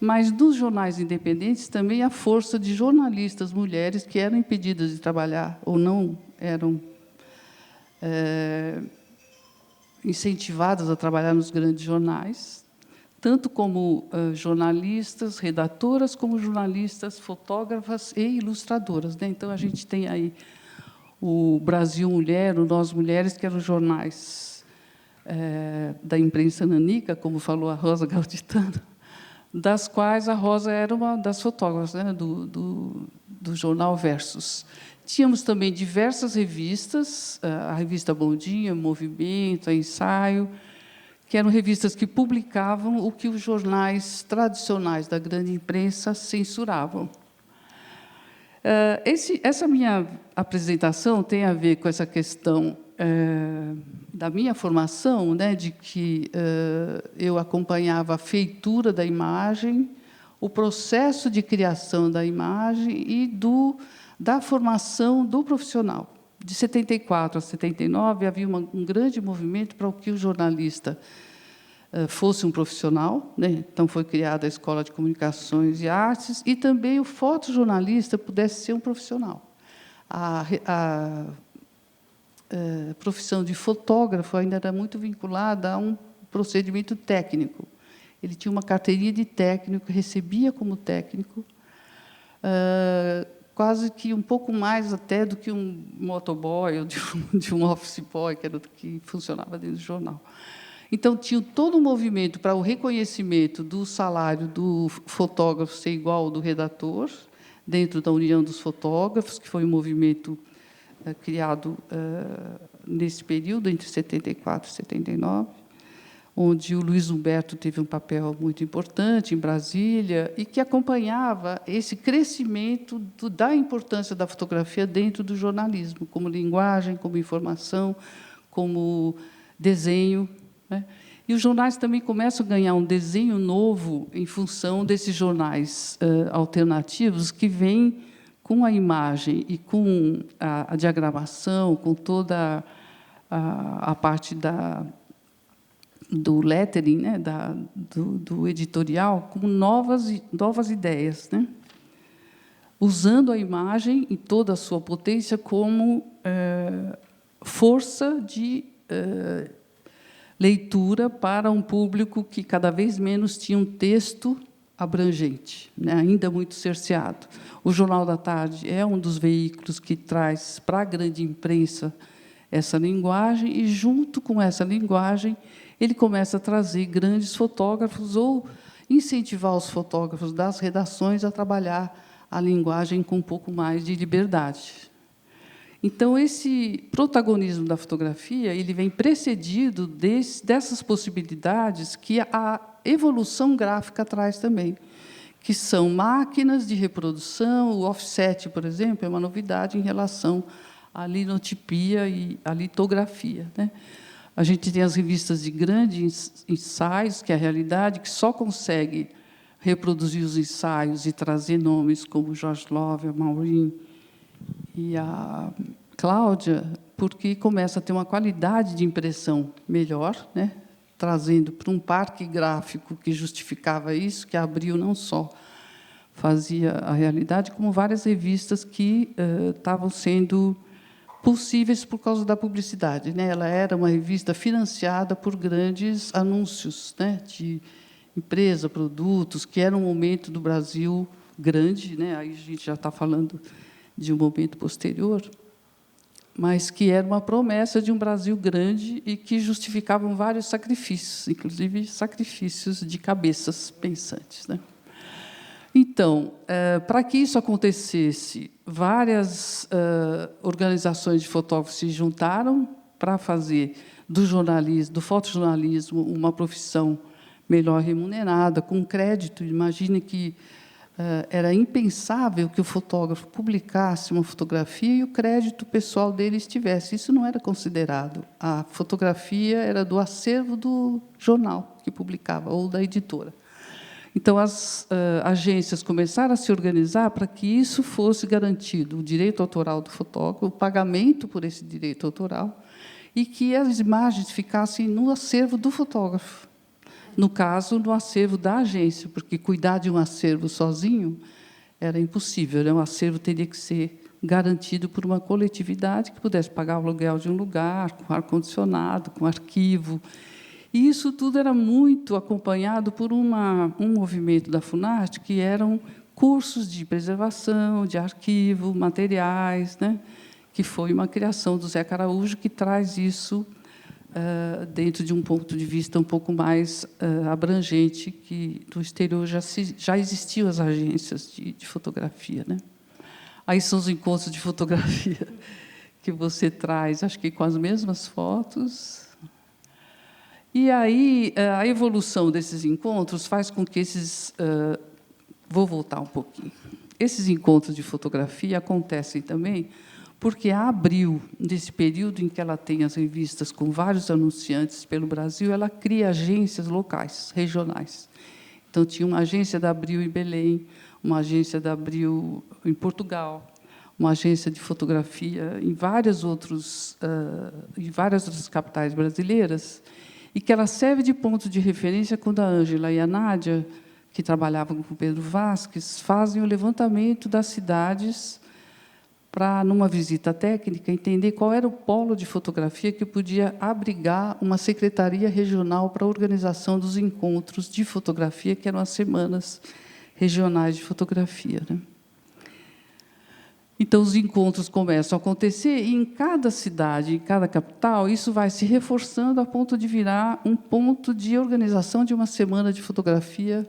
mas, nos jornais independentes, também a força de jornalistas mulheres que eram impedidas de trabalhar ou não eram incentivadas a trabalhar nos grandes jornais, tanto como jornalistas, redatoras, como jornalistas, fotógrafas e ilustradoras, né? Então, a gente tem aí o Brasil Mulher, o Nós Mulheres, que eram jornais da imprensa nanica, como falou a Rosa Galditano, das quais a Rosa era uma das fotógrafas, né, do jornal Versus. Tínhamos também diversas revistas, a revista Bondinha, Movimento, a Ensaio, que eram revistas que publicavam o que os jornais tradicionais da grande imprensa censuravam. Essa minha apresentação tem a ver com essa questão da minha formação, né, de que eu acompanhava a feitura da imagem, o processo de criação da imagem e da formação do profissional. De 74 a 79, havia um grande movimento para que o jornalista fosse um profissional, né? Então foi criada a Escola de Comunicações e Artes, e também o fotojornalista pudesse ser um profissional. A profissão de fotógrafo ainda era muito vinculada a um procedimento técnico. Ele tinha uma carteirinha de técnico, recebia como técnico, quase que um pouco mais até do que um motoboy ou de um office boy, que era o que funcionava dentro do jornal. Então, tinha todo um movimento para o reconhecimento do salário do fotógrafo ser igual ao do redator, dentro da União dos Fotógrafos, que foi um movimento criado nesse período, entre 74 e 79, onde o Luiz Humberto teve um papel muito importante em Brasília e que acompanhava esse crescimento da importância da fotografia dentro do jornalismo, como linguagem, como informação, como desenho, né? E os jornais também começam a ganhar um desenho novo em função desses jornais alternativos que vêm com a imagem e com a diagramação, com toda a parte do lettering, né, do editorial, com novas ideias, né? Usando a imagem em toda a sua potência como força de leitura para um público que cada vez menos tinha um texto abrangente, né, ainda muito cerceado. O Jornal da Tarde é um dos veículos que traz para a grande imprensa essa linguagem e, junto com essa linguagem, ele começa a trazer grandes fotógrafos ou incentivar os fotógrafos das redações a trabalhar a linguagem com um pouco mais de liberdade. Então, esse protagonismo da fotografia ele vem precedido dessas possibilidades que a evolução gráfica traz também, que são máquinas de reprodução. O offset, por exemplo, é uma novidade em relação à linotipia e à litografia, né? A gente tem as revistas de grandes ensaios, que é a realidade, que só consegue reproduzir os ensaios e trazer nomes como George Love, a Maureen e a Cláudia, porque começa a ter uma qualidade de impressão melhor, né? Trazendo para um parque gráfico que justificava isso, que a Abril não só fazia a realidade, como várias revistas que estavam sendo possíveis por causa da publicidade, né? Ela era uma revista financiada por grandes anúncios, né, de empresa, produtos, que era um momento do Brasil grande, né? Aí a gente já está falando de um momento posterior, mas que era uma promessa de um Brasil grande e que justificavam vários sacrifícios, inclusive sacrifícios de cabeças pensantes, né? Então, para que isso acontecesse, várias organizações de fotógrafos se juntaram para fazer do jornalismo, do fotojornalismo, uma profissão melhor remunerada, com crédito. Imagine que era impensável que o fotógrafo publicasse uma fotografia e o crédito pessoal dele estivesse. Isso não era considerado. A fotografia era do acervo do jornal que publicava, ou da editora. Então, as agências começaram a se organizar para que isso fosse garantido, o direito autoral do fotógrafo, o pagamento por esse direito autoral, e que as imagens ficassem no acervo do fotógrafo. No caso, no acervo da agência, porque cuidar de um acervo sozinho era impossível, né? Um acervo teria que ser garantido por uma coletividade que pudesse pagar o aluguel de um lugar, com ar-condicionado, com arquivo. E isso tudo era muito acompanhado por um movimento da Funarte, que eram cursos de preservação, de arquivo, materiais, né? Que foi uma criação do Zeca Araújo, que traz isso dentro de um ponto de vista um pouco mais abrangente, que no exterior já existiam as agências de fotografia, né? Aí são os encontros de fotografia que você traz, acho que com as mesmas fotos. E aí a evolução desses encontros faz com que esses... vou voltar um pouquinho. Esses encontros de fotografia acontecem também porque a Abril, nesse período em que ela tem as revistas com vários anunciantes pelo Brasil, ela cria agências locais, regionais. Então, tinha uma agência da Abril em Belém, uma agência da Abril em Portugal, uma agência de fotografia em várias outras capitais brasileiras, e que ela serve de ponto de referência quando a Ângela e a Nádia, que trabalhavam com o Pedro Vasques, fazem o levantamento das cidades para, numa visita técnica, entender qual era o polo de fotografia que podia abrigar uma secretaria regional para a organização dos encontros de fotografia, que eram as semanas regionais de fotografia, né? Então, os encontros começam a acontecer, e, em cada cidade, em cada capital, isso vai se reforçando a ponto de virar um ponto de organização de uma semana de fotografia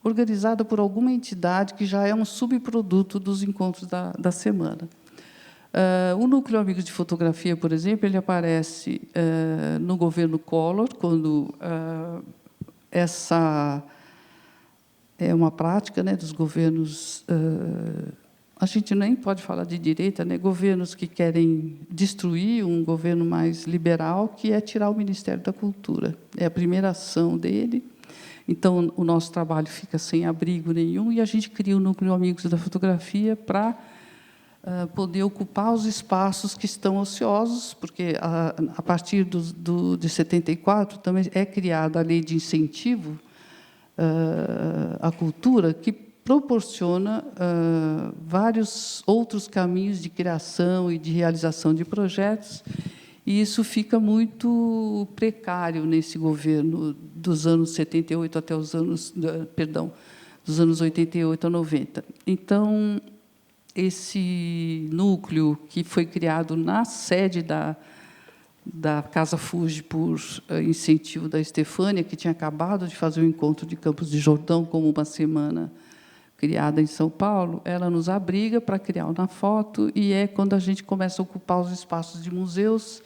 organizada por alguma entidade que já é um subproduto dos encontros da semana. O Núcleo Amigos de Fotografia, por exemplo, ele aparece no governo Collor, quando essa é uma prática, né, dos governos... a gente nem pode falar de direita, né, governos que querem destruir um governo mais liberal, que é tirar o Ministério da Cultura. É a primeira ação dele. Então, o nosso trabalho fica sem abrigo nenhum, e a gente cria o Núcleo Amigos da Fotografia para poder ocupar os espaços que estão ociosos, porque, a partir de 74, também é criada a Lei de Incentivo à Cultura, que proporciona vários outros caminhos de criação e de realização de projetos, e isso fica muito precário nesse governo dos anos 78 até os anos, dos anos 88 a 90. Então, esse núcleo, que foi criado na sede da Casa Fuji por incentivo da Estefânia, que tinha acabado de fazer o encontro de Campos de Jordão como uma semana criada em São Paulo, ela nos abriga para criar uma foto, e é quando a gente começa a ocupar os espaços de museus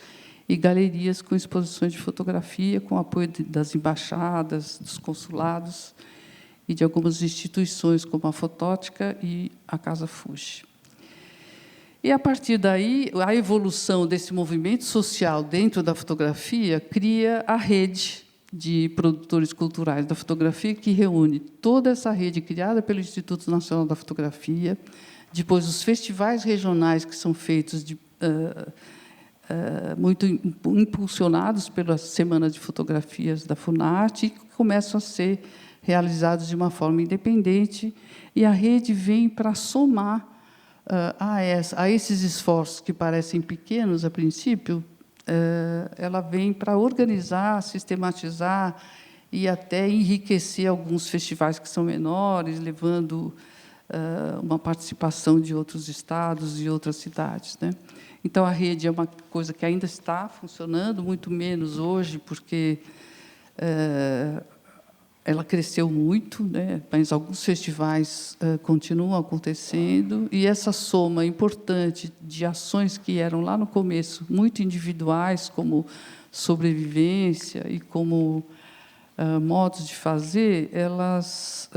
e galerias com exposições de fotografia, com apoio das embaixadas, dos consulados e de algumas instituições, como a Fotótica e a Casa Fuji. E, a partir daí, a evolução desse movimento social dentro da fotografia cria a rede de produtores culturais da fotografia, que reúne toda essa rede criada pelo Instituto Nacional da Fotografia, depois os festivais regionais, que são feitos muito impulsionados pela Semana de Fotografias da Funarte, e que começam a ser realizados de uma forma independente, e a rede vem para somar a esses esforços que parecem pequenos a princípio. Ela vem para organizar, sistematizar e até enriquecer alguns festivais que são menores, levando uma participação de outros estados e outras cidades, né? Então, a rede é uma coisa que ainda está funcionando, muito menos hoje, porque ela cresceu muito, né? Mas alguns festivais continuam acontecendo, e essa soma importante de ações que eram, lá no começo, muito individuais, como sobrevivência e como modos de fazer, elas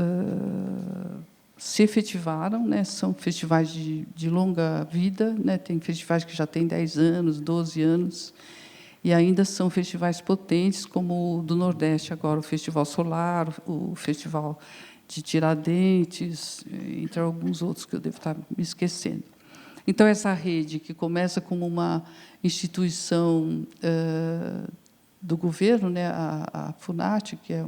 se efetivaram, né? São festivais de longa vida, né? Tem festivais que já têm 10 anos, 12 anos, e ainda são festivais potentes, como o do Nordeste, agora o Festival Solar, o Festival de Tiradentes, entre alguns outros que eu devo estar me esquecendo. Então, essa rede, que começa como uma instituição do governo, né, a Funarte, que é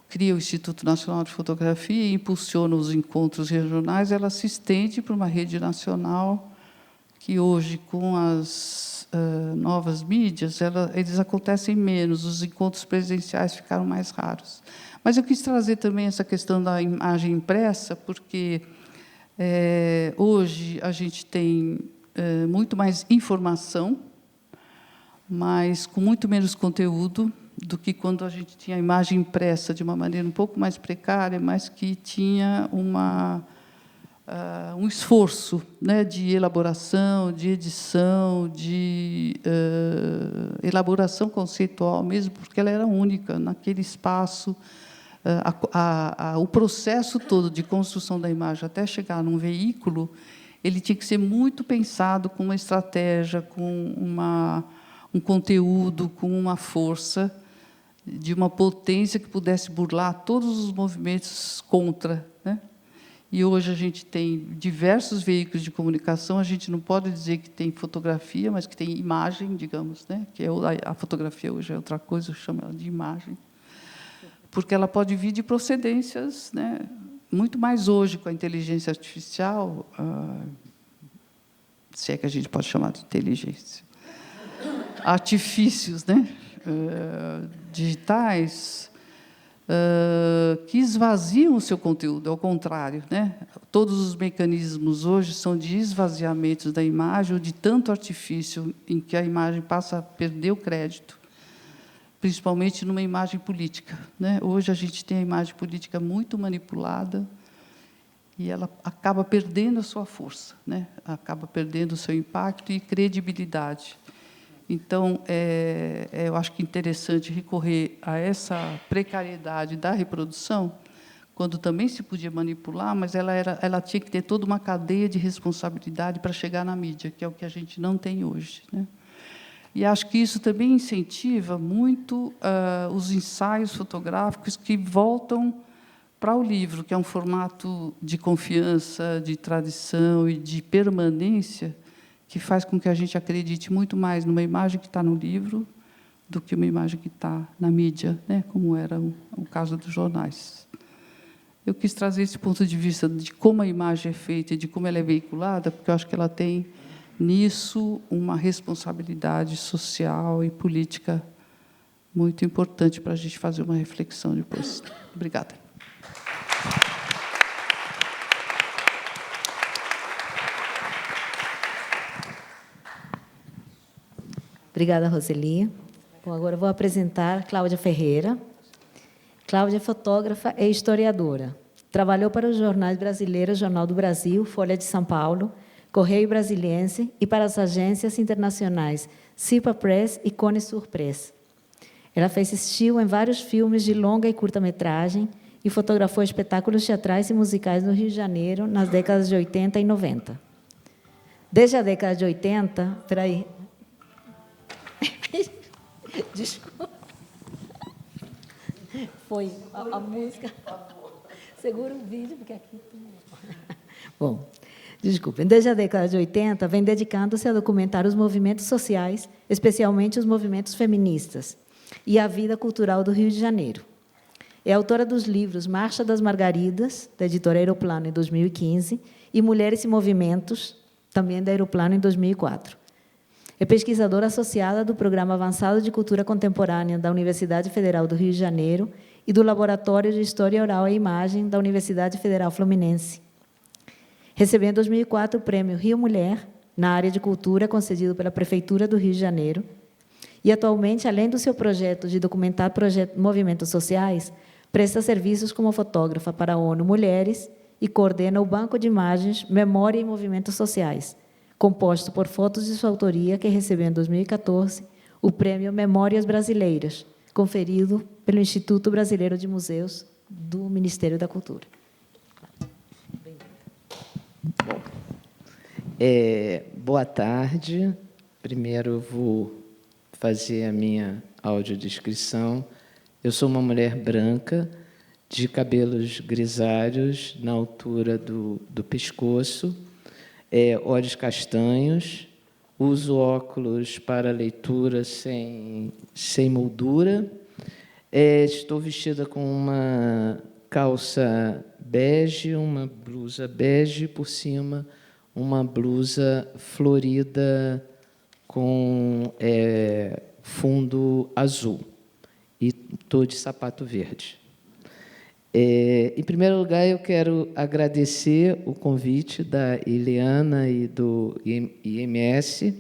cria o Instituto Nacional de Fotografia e impulsiona os encontros regionais, ela se estende para uma rede nacional, que hoje, com as novas mídias, eles acontecem menos, os encontros presenciais ficaram mais raros. Mas eu quis trazer também essa questão da imagem impressa, porque hoje a gente tem muito mais informação, mas com muito menos conteúdo do que quando a gente tinha a imagem impressa de uma maneira um pouco mais precária, mas que tinha um esforço, né, de elaboração, de edição, de elaboração conceitual, mesmo porque ela era única naquele espaço. O processo todo de construção da imagem até chegar num veículo, ele tinha que ser muito pensado com uma estratégia, com um conteúdo, com uma força, de uma potência que pudesse burlar todos os movimentos contra, né? E hoje a gente tem diversos veículos de comunicação, a gente não pode dizer que tem fotografia, mas que tem imagem, digamos, né? Que a fotografia hoje é outra coisa, eu chamo ela de imagem, porque ela pode vir de procedências, né? Muito mais hoje com a inteligência artificial, se é que a gente pode chamar de inteligência, artifícios, né? Digitais, que esvaziam o seu conteúdo, ao contrário, né? Todos os mecanismos hoje são de esvaziamento da imagem, ou de tanto artifício, em que a imagem passa a perder o crédito, principalmente numa imagem política, né? Hoje a gente tem a imagem política muito manipulada e ela acaba perdendo a sua força, né? Acaba perdendo o seu impacto e credibilidade. Então, eu acho que é interessante recorrer a essa precariedade da reprodução, quando também se podia manipular, mas ela tinha que ter toda uma cadeia de responsabilidade para chegar na mídia, que é o que a gente não tem hoje, né? E acho que isso também incentiva muito os ensaios fotográficos que voltam para o livro, que é um formato de confiança, de tradição e de permanência, que faz com que a gente acredite muito mais numa imagem que está no livro do que uma imagem que está na mídia, né? Como era o caso dos jornais. Eu quis trazer esse ponto de vista de como a imagem é feita e de como ela é veiculada, porque eu acho que ela tem, nisso, uma responsabilidade social e política muito importante para a gente fazer uma reflexão depois. Obrigada. Obrigada, Roseli. Bom, agora eu vou apresentar Cláudia Ferreira. Cláudia é fotógrafa e historiadora. Trabalhou para os jornais brasileiros Jornal do Brasil, Folha de São Paulo, Correio Brasiliense e para as agências internacionais Cipa Press e Cone Sur Press. Ela fez estilo em vários filmes de longa e curta-metragem e fotografou espetáculos teatrais e musicais no Rio de Janeiro nas décadas de 80 e 90. Desde a década de 80... Peraí. Desculpa. Foi a música. Segura o vídeo, porque aqui... Bom, desculpem. Desde a década de 80, vem dedicando-se a documentar os movimentos sociais, especialmente os movimentos feministas, e a vida cultural do Rio de Janeiro. É autora dos livros Marcha das Margaridas, da editora Aeroplano, em 2015, e Mulheres e Movimentos, também da Aeroplano, em 2004. É pesquisadora associada do Programa Avançado de Cultura Contemporânea da Universidade Federal do Rio de Janeiro e do Laboratório de História Oral e Imagem da Universidade Federal Fluminense. Recebeu, em 2004, o Prêmio Rio Mulher, na área de cultura, concedido pela Prefeitura do Rio de Janeiro. E, atualmente, além do seu projeto de documentar movimentos sociais, presta serviços como fotógrafa para a ONU Mulheres e coordena o Banco de Imagens Memória e Movimentos Sociais, composto por fotos de sua autoria, que recebeu, em 2014, o Prêmio Memórias Brasileiras, conferido pelo Instituto Brasileiro de Museus do Ministério da Cultura. Bom, boa tarde. Primeiro eu vou fazer a minha audiodescrição. Eu sou uma mulher branca, de cabelos grisalhos na altura do pescoço, olhos castanhos, uso óculos para leitura sem moldura, estou vestida com uma calça bege, uma blusa bege, por cima uma blusa florida com fundo azul, e estou de sapato verde. Em primeiro lugar, eu quero agradecer o convite da Eliana e do IMS,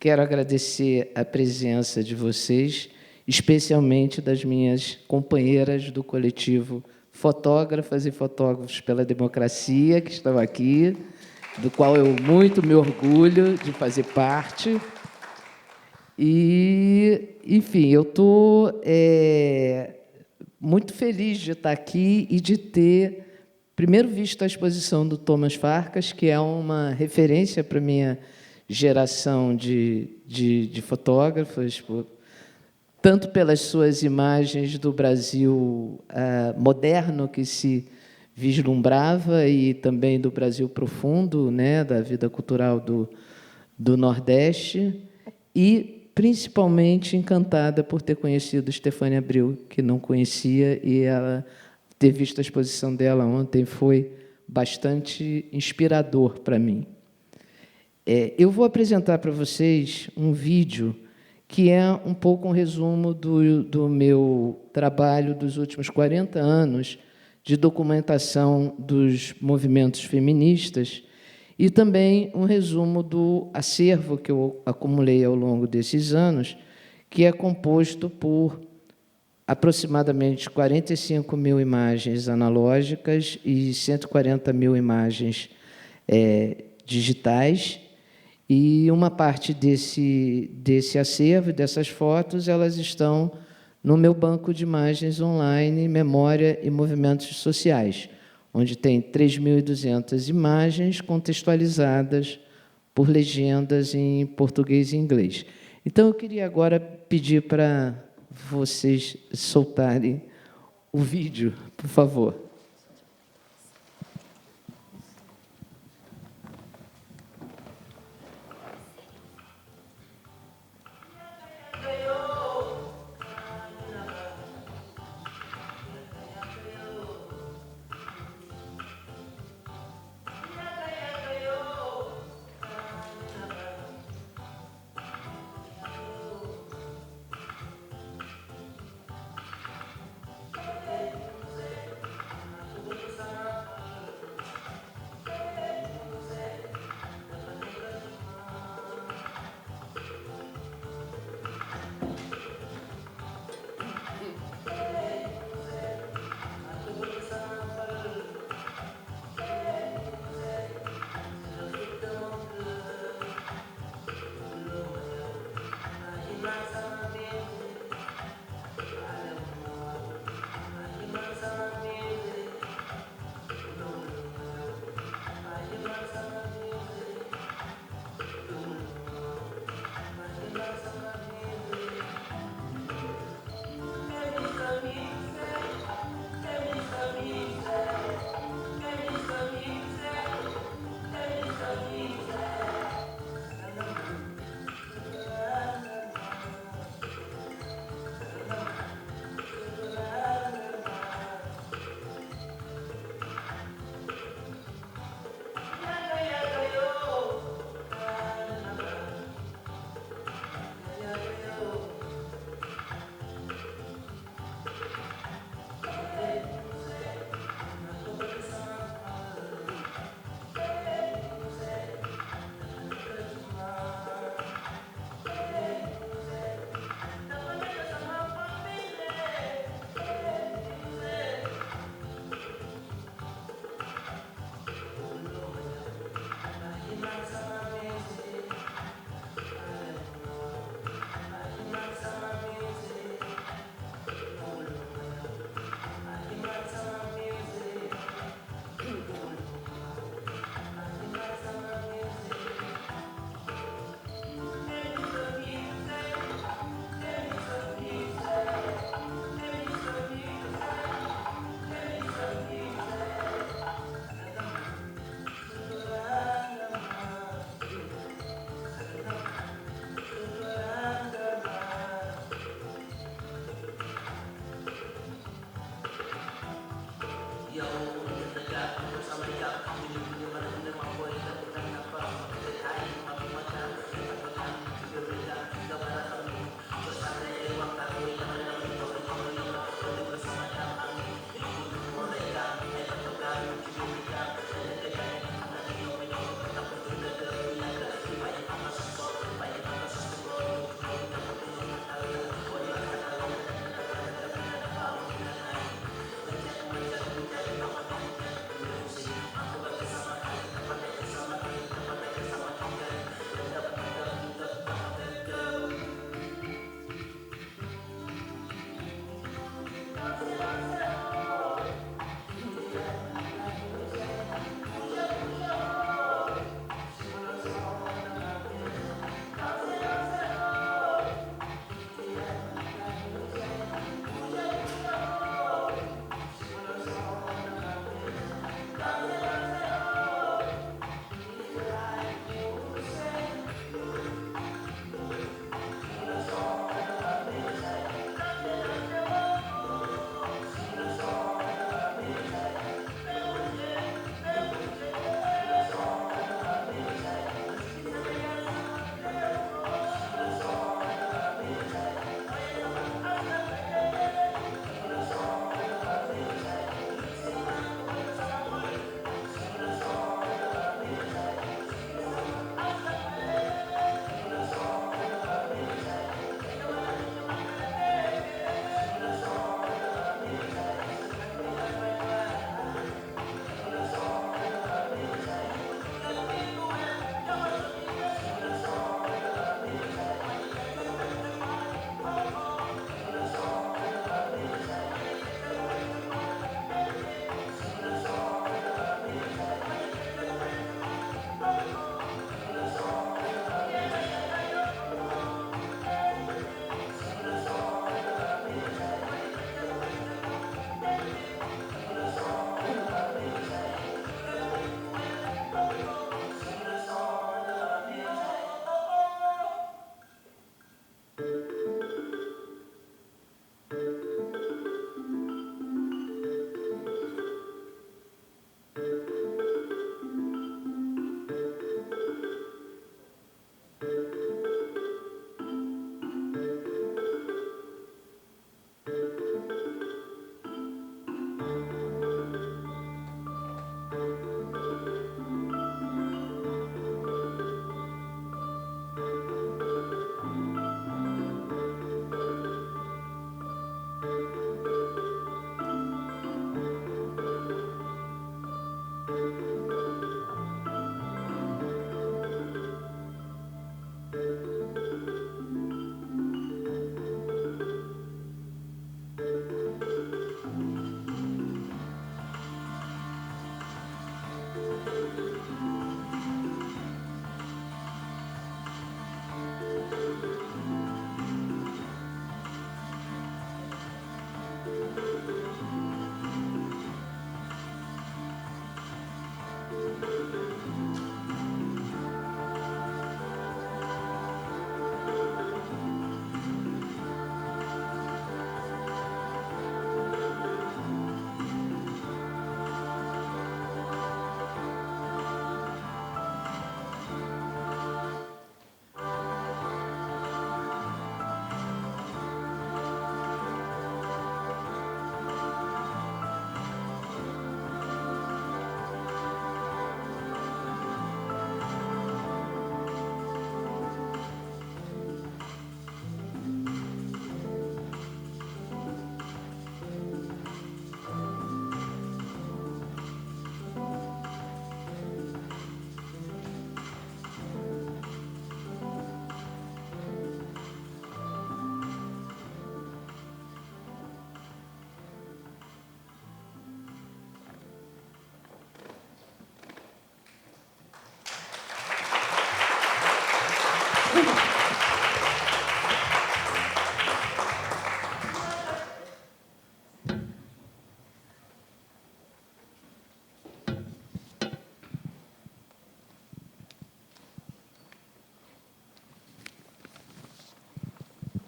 Quero agradecer a presença de vocês, especialmente das minhas companheiras do coletivo Fotógrafas e Fotógrafos pela Democracia, que estão aqui, do qual eu muito me orgulho de fazer parte. E, enfim, eu estou muito feliz de estar aqui e de ter, primeiro, visto a exposição do Thomas Farkas, que é uma referência para a minha geração de fotógrafos, tanto pelas suas imagens do Brasil moderno que se vislumbrava e também do Brasil profundo, né, da vida cultural do Nordeste, e principalmente encantada por ter conhecido Stefânia Abreu, que não conhecia, e ela ter visto a exposição dela ontem foi bastante inspirador para mim. Eu vou apresentar para vocês um vídeo que é um pouco um resumo do meu trabalho dos últimos 40 anos de documentação dos movimentos feministas e também um resumo do acervo que eu acumulei ao longo desses anos, que é composto por aproximadamente 45 mil imagens analógicas e 140 mil imagens digitais. E uma parte desse acervo, dessas fotos, elas estão no meu banco de imagens online, Memória e Movimentos Sociais, onde tem 3.200 imagens contextualizadas por legendas em português e inglês. Então, eu queria agora pedir para vocês soltarem o vídeo, por favor.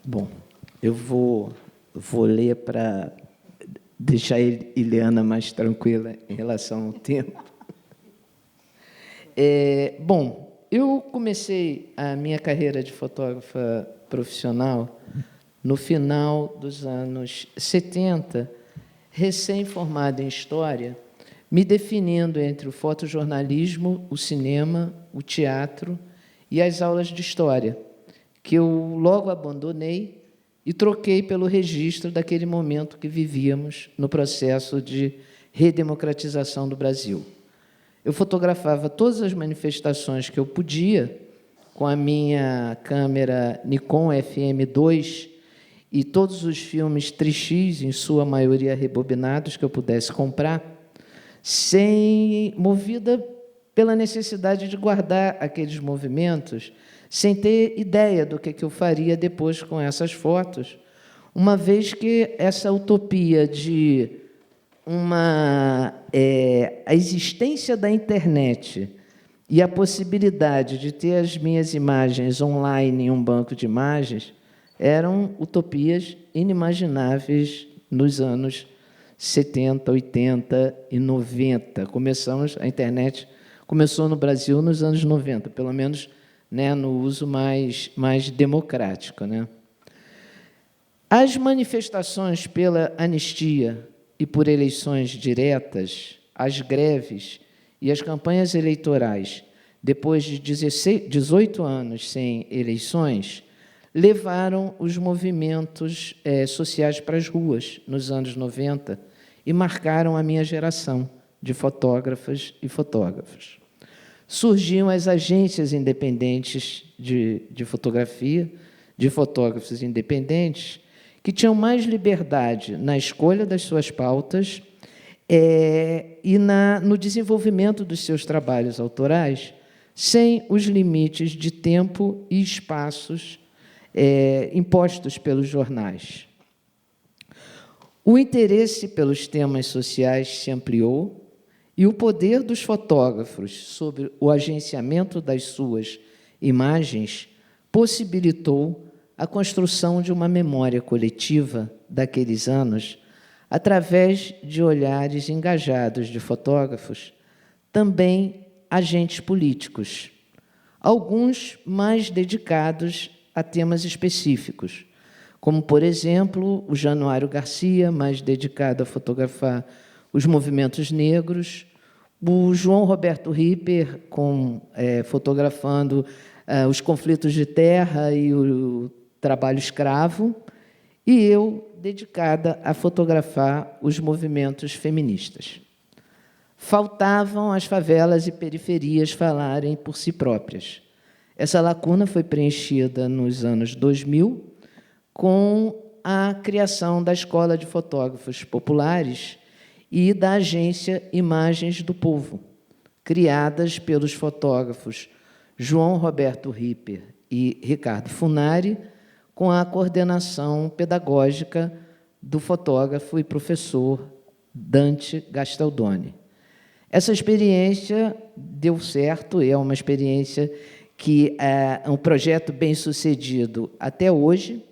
Bom, eu vou ler para deixar a Ileana mais tranquila em relação ao tempo. Bom, eu comecei a minha carreira de fotógrafa profissional no final dos anos 70, recém-formada em História, me definindo entre o fotojornalismo, o cinema, o teatro e as aulas de História, que eu logo abandonei e troquei pelo registro daquele momento que vivíamos no processo de redemocratização do Brasil. Eu fotografava todas as manifestações que eu podia com a minha câmera Nikon FM2 e todos os filmes 3x, em sua maioria rebobinados, que eu pudesse comprar, movida pela necessidade de guardar aqueles movimentos, sem ter ideia do que eu faria depois com essas fotos, uma vez que essa utopia de a existência da internet e a possibilidade de ter as minhas imagens online em um banco de imagens eram utopias inimagináveis nos anos 70, 80 e 90. A internet começou no Brasil nos anos 90, pelo menos, né, no uso mais democrático, né? As manifestações pela anistia e por eleições diretas, as greves e as campanhas eleitorais, depois de 18 anos sem eleições, levaram os movimentos sociais para as ruas nos anos 90 e marcaram a minha geração de fotógrafas e fotógrafos. Surgiam as agências independentes de fotografia, de fotógrafos independentes, que tinham mais liberdade na escolha das suas pautas e no desenvolvimento dos seus trabalhos autorais, sem os limites de tempo e espaços impostos pelos jornais. O interesse pelos temas sociais se ampliou e o poder dos fotógrafos sobre o agenciamento das suas imagens possibilitou a construção de uma memória coletiva daqueles anos através de olhares engajados de fotógrafos, também agentes políticos, alguns mais dedicados a temas específicos, como, por exemplo, o Januário Garcia, mais dedicado a fotografar os movimentos negros, o João Roberto Ripper, fotografando os conflitos de terra e o trabalho escravo, e eu, dedicada a fotografar os movimentos feministas. Faltavam as favelas e periferias falarem por si próprias. Essa lacuna foi preenchida nos anos 2000 com a criação da Escola de Fotógrafos Populares e da agência Imagens do Povo, criadas pelos fotógrafos João Roberto Ripper e Ricardo Funari, com a coordenação pedagógica do fotógrafo e professor Dante Gastaldoni. Essa experiência deu certo, é uma experiência que é um projeto bem-sucedido até hoje,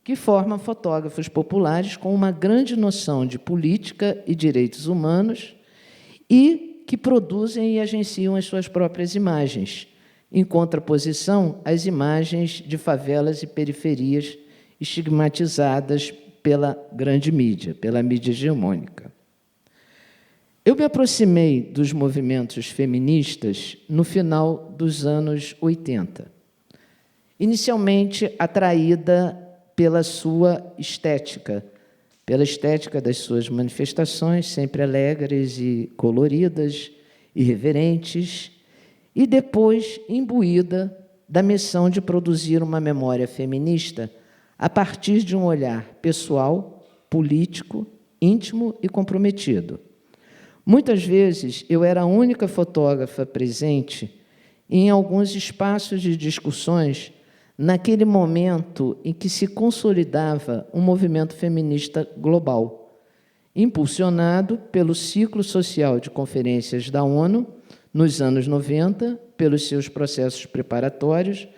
que forma fotógrafos populares com uma grande noção de política e direitos humanos e que produzem e agenciam as suas próprias imagens, em contraposição às imagens de favelas e periferias estigmatizadas pela grande mídia, pela mídia hegemônica. Eu me aproximei dos movimentos feministas no final dos anos 80, inicialmente atraída pela sua estética, pela estética das suas manifestações, sempre alegres e coloridas, irreverentes, e depois imbuída da missão de produzir uma memória feminista a partir de um olhar pessoal, político, íntimo e comprometido. Muitas vezes, eu era a única fotógrafa presente em alguns espaços de discussões naquele momento em que se consolidava um movimento feminista global, impulsionado pelo ciclo social de conferências da ONU, nos anos 90, pelos seus processos preparatórios,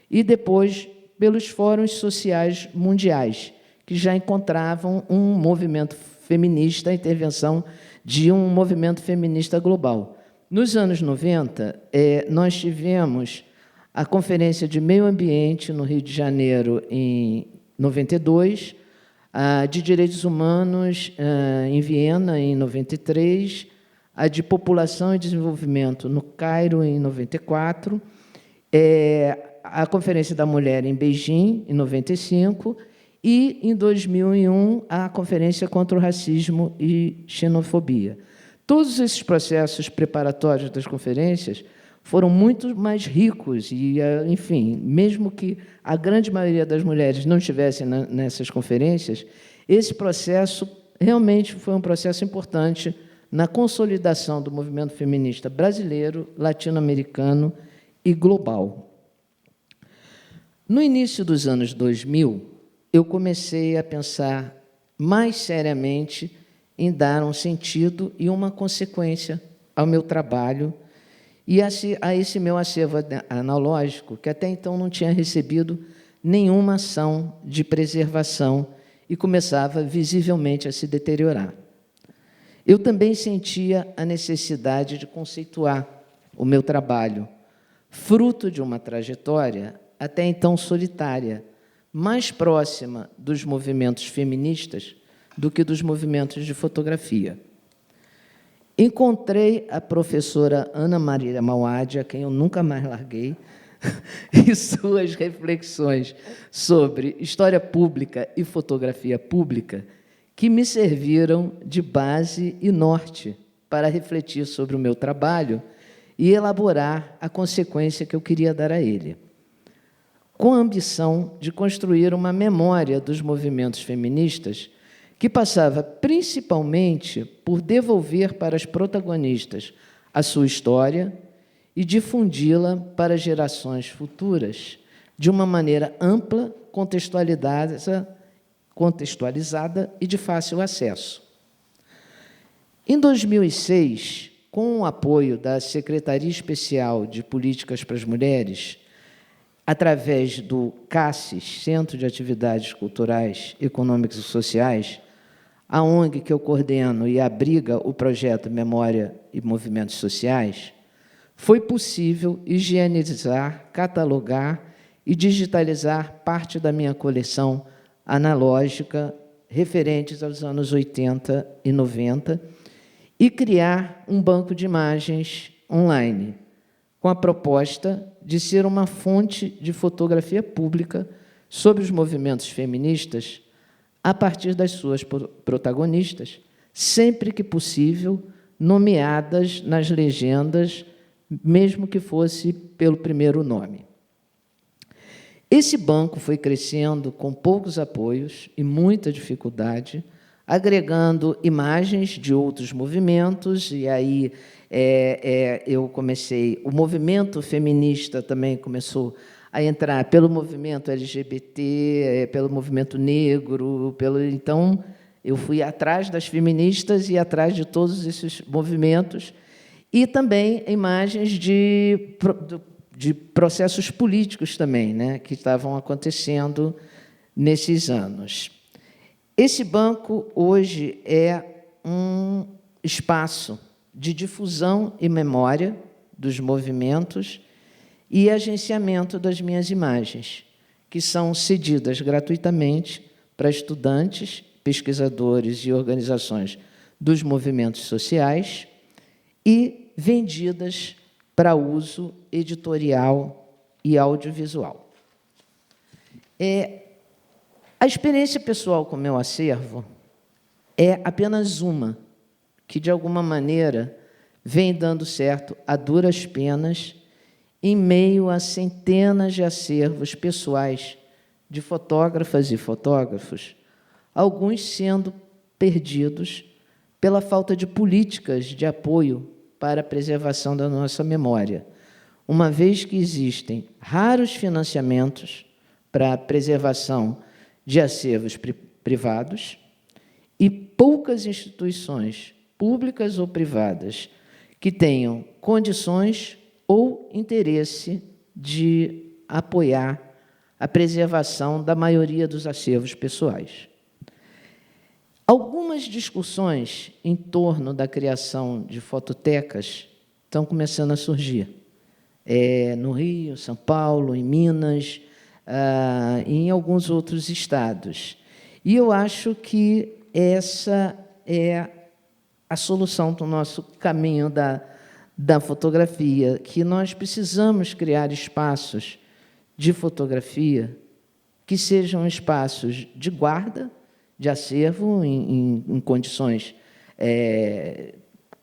e depois pelos fóruns sociais mundiais, que já encontravam um movimento feminista, a intervenção de um movimento feminista global. Nos anos 90, nós tivemos a Conferência de Meio Ambiente no Rio de Janeiro, em 92, a de Direitos Humanos em Viena, em 93, a de População e Desenvolvimento no Cairo, em 94, a Conferência da Mulher em Beijing, em 95, e, em 2001, a Conferência contra o Racismo e Xenofobia. Todos esses processos preparatórios das conferências foram muito mais ricos e, enfim, mesmo que a grande maioria das mulheres não estivessem nessas conferências, esse processo realmente foi um processo importante na consolidação do movimento feminista brasileiro, latino-americano e global. No início dos anos 2000, eu comecei a pensar mais seriamente em dar um sentido e uma consequência ao meu trabalho e a esse meu acervo analógico, que até então não tinha recebido nenhuma ação de preservação e começava visivelmente a se deteriorar. Eu também sentia a necessidade de conceituar o meu trabalho, fruto de uma trajetória até então solitária, mais próxima dos movimentos feministas do que dos movimentos de fotografia. Encontrei a professora Ana Maria Mauad, a quem eu nunca mais larguei, e suas reflexões sobre história pública e fotografia pública, que me serviram de base e norte para refletir sobre o meu trabalho e elaborar a consequência que eu queria dar a ele, com a ambição de construir uma memória dos movimentos feministas que passava principalmente por devolver para as protagonistas a sua história e difundi-la para gerações futuras de uma maneira ampla, contextualizada e de fácil acesso. Em 2006, com o apoio da Secretaria Especial de Políticas para as Mulheres, através do CACES, Centro de Atividades Culturais, Econômicas e Sociais, a ONG que eu coordeno e abriga o projeto Memória e Movimentos Sociais, foi possível higienizar, catalogar e digitalizar parte da minha coleção analógica referentes aos anos 80 e 90 e criar um banco de imagens online, com a proposta de ser uma fonte de fotografia pública sobre os movimentos feministas a partir das suas protagonistas, sempre que possível, nomeadas nas legendas, mesmo que fosse pelo primeiro nome. Esse banco foi crescendo com poucos apoios e muita dificuldade, agregando imagens de outros movimentos, e aí eu comecei... O movimento feminista também começou a entrar pelo movimento LGBT, pelo movimento negro, então, eu fui atrás das feministas e atrás de todos esses movimentos, e também imagens de processos políticos também, né, que estavam acontecendo nesses anos. Esse banco, hoje, é um espaço de difusão e memória dos movimentos e agenciamento das minhas imagens, que são cedidas gratuitamente para estudantes, pesquisadores e organizações dos movimentos sociais e vendidas para uso editorial e audiovisual. A experiência pessoal com o meu acervo é apenas uma, que, de alguma maneira, vem dando certo a duras penas em meio a centenas de acervos pessoais de fotógrafas e fotógrafos, alguns sendo perdidos pela falta de políticas de apoio para a preservação da nossa memória, uma vez que existem raros financiamentos para a preservação de acervos privados e poucas instituições, públicas ou privadas, que tenham condições ou interesse de apoiar a preservação da maioria dos acervos pessoais. Algumas discussões em torno da criação de fototecas estão começando a surgir. No Rio, São Paulo, em Minas, e em alguns outros estados. E eu acho que essa é a solução do nosso caminho da fotografia, que nós precisamos criar espaços de fotografia que sejam espaços de guarda, de acervo, em condições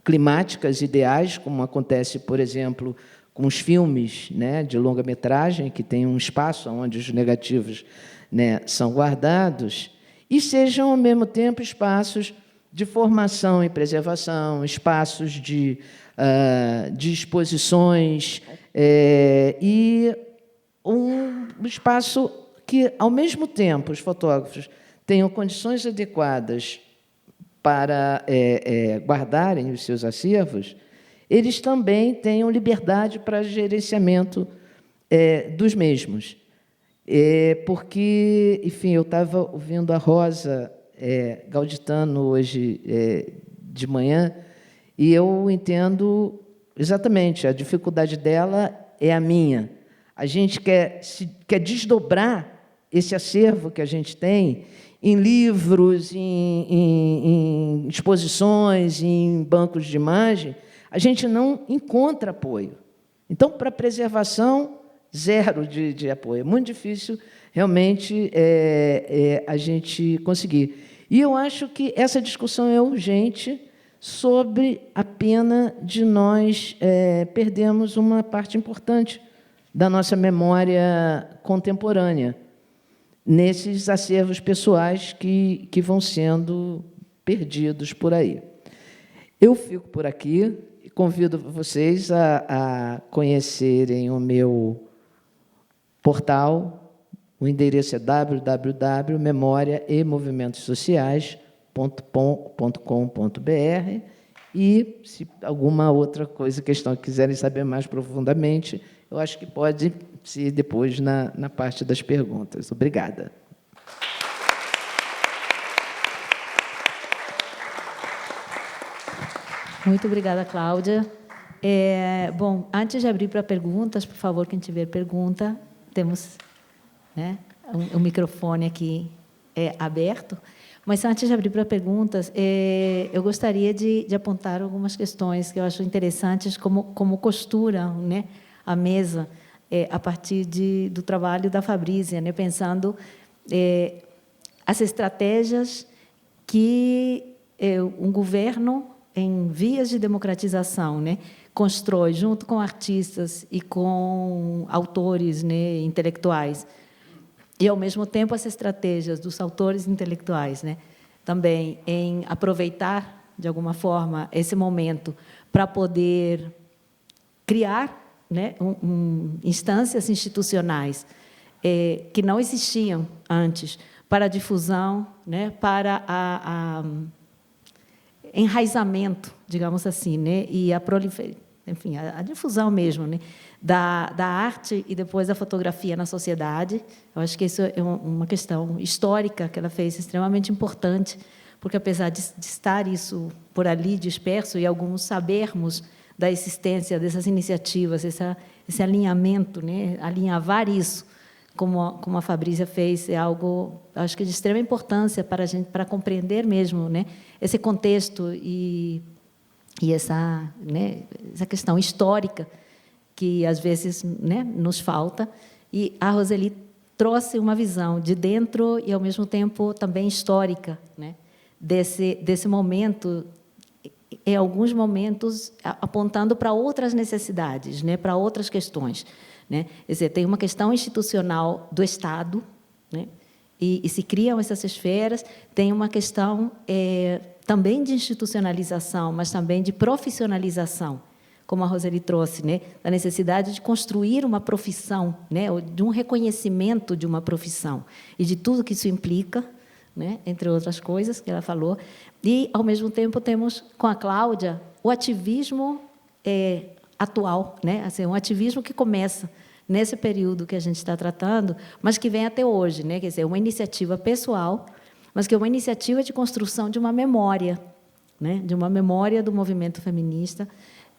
climáticas ideais, como acontece, por exemplo, com os filmes, né, de longa-metragem, que tem um espaço onde os negativos, né, são guardados, e sejam, ao mesmo tempo, espaços de formação e preservação, espaços de exposições, e um espaço que, ao mesmo tempo, os fotógrafos tenham condições adequadas para guardarem os seus acervos, eles também tenham liberdade para gerenciamento dos mesmos. Porque, enfim, eu estava ouvindo a Rosa Gauditano hoje de manhã, e eu entendo exatamente, a dificuldade dela é a minha. A gente quer desdobrar esse acervo que a gente tem em livros, em exposições, em bancos de imagem, a gente não encontra apoio. Então, para preservação, zero de apoio. É muito difícil, realmente, a gente conseguir. E eu acho que essa discussão é urgente sobre a pena de nós perdermos uma parte importante da nossa memória contemporânea, nesses acervos pessoais que vão sendo perdidos por aí. Eu fico por aqui e convido vocês a conhecerem o meu portal. O endereço é www.memoriaemovimentosociais.com.br, e, se alguma outra questão que quiserem saber mais profundamente, eu acho que pode ser depois na parte das perguntas. Obrigada. Muito obrigada, Cláudia. Bom, antes de abrir para perguntas, por favor, quem tiver pergunta, temos, né, o microfone aqui aberto. Mas, antes de abrir para perguntas, eu gostaria de apontar algumas questões que eu acho interessantes, como costuram, né, a mesa, a partir do trabalho da Fabrícia, né, pensando as estratégias que um governo em vias de democratização, né, constrói junto com artistas e com autores, né, intelectuais, e, ao mesmo tempo, as estratégias dos autores intelectuais, né, também em aproveitar, de alguma forma, esse momento para poder criar, né, instâncias institucionais que não existiam antes para a difusão, né, para enraizamento, digamos assim, né, e enfim, a difusão mesmo, né, da arte e depois da fotografia na sociedade. Eu acho que isso é uma questão histórica que ela fez extremamente importante, porque, apesar de estar isso por ali disperso e alguns sabermos da existência dessas iniciativas, esse alinhamento, né, alinhavar isso, como a Fabrícia fez, é algo, acho que de extrema importância para a gente, para compreender mesmo, né, esse contexto e essa, né, essa questão histórica que às vezes, né, nos falta. E a Roseli trouxe uma visão de dentro e ao mesmo tempo também histórica, né, desse momento, em alguns momentos apontando para outras necessidades, né, para outras questões, né? Quer dizer, tem uma questão institucional do Estado, né, e se criam essas esferas, tem uma questão também de institucionalização, mas também de profissionalização, como a Roseli trouxe, né, a necessidade de construir uma profissão, né, de um reconhecimento de uma profissão e de tudo que isso implica, né, entre outras coisas que ela falou. E, ao mesmo tempo, temos, com a Cláudia, o ativismo atual, né, assim, um ativismo que começa nesse período que a gente está tratando, mas que vem até hoje, né, quer dizer, uma iniciativa pessoal, mas que é uma iniciativa de construção de uma memória, né, de uma memória do movimento feminista,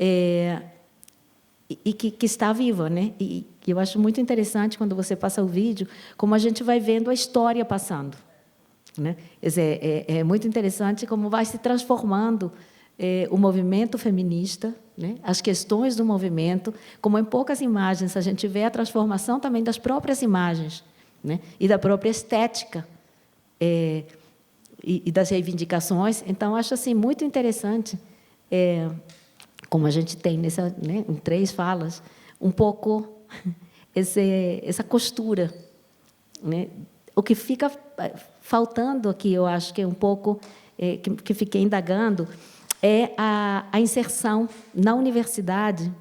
e que está viva, né? E eu acho muito interessante, quando você passa o vídeo, como a gente vai vendo a história passando, né? Quer dizer, é muito interessante como vai se transformando o movimento feminista, né? As questões do movimento, como em poucas imagens a gente vê a transformação também das próprias imagens, né? E da própria estética, e das reivindicações. Então, acho assim muito interessante, como a gente tem nessa, né, em 3 falas, um pouco essa costura, né? O que fica faltando aqui, eu acho que é um pouco que fiquei indagando, é a inserção na universidade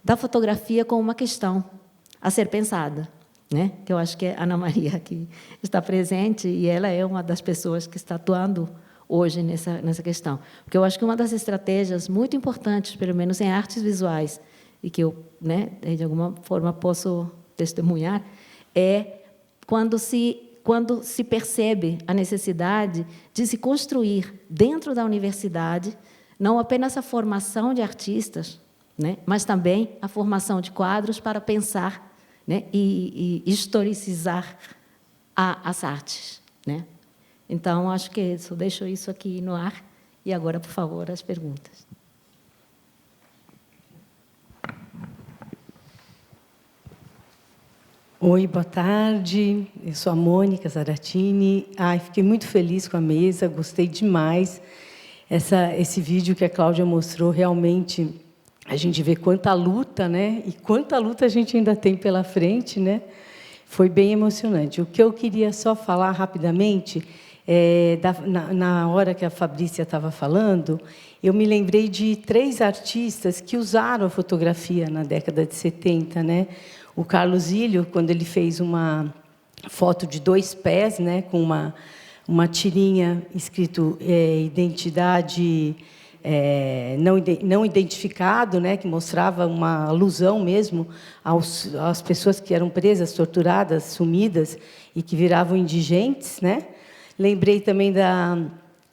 da fotografia como uma questão a ser pensada, né? Que eu acho que a Ana Maria aqui está presente e ela é uma das pessoas que está atuando hoje nessa questão. Porque eu acho que uma das estratégias muito importantes, pelo menos em artes visuais, e que eu, né, de alguma forma posso testemunhar, é quando se percebe a necessidade de se construir dentro da universidade não apenas a formação de artistas, né, mas também a formação de quadros para pensar, né, e historicizar as artes, né? Então, acho que isso, deixo isso aqui no ar. E agora, por favor, as perguntas. Oi, boa tarde. Eu sou a Mônica Zaratini. Fiquei muito feliz com a mesa, gostei demais. Esse vídeo que a Cláudia mostrou, realmente, a gente vê quanta luta, né? E quanta luta a gente ainda tem pela frente, né? Foi bem emocionante. O que eu queria só falar rapidamente, na hora que a Fabrícia estava falando, eu me lembrei de 3 artistas que usaram a fotografia na década de 70, né? O Carlos Ilho, quando ele fez uma foto de 2 pés, né, com uma tirinha escrito identidade não identificado, né, que mostrava uma alusão mesmo às pessoas que eram presas, torturadas, sumidas e que viravam indigentes, né? Lembrei também da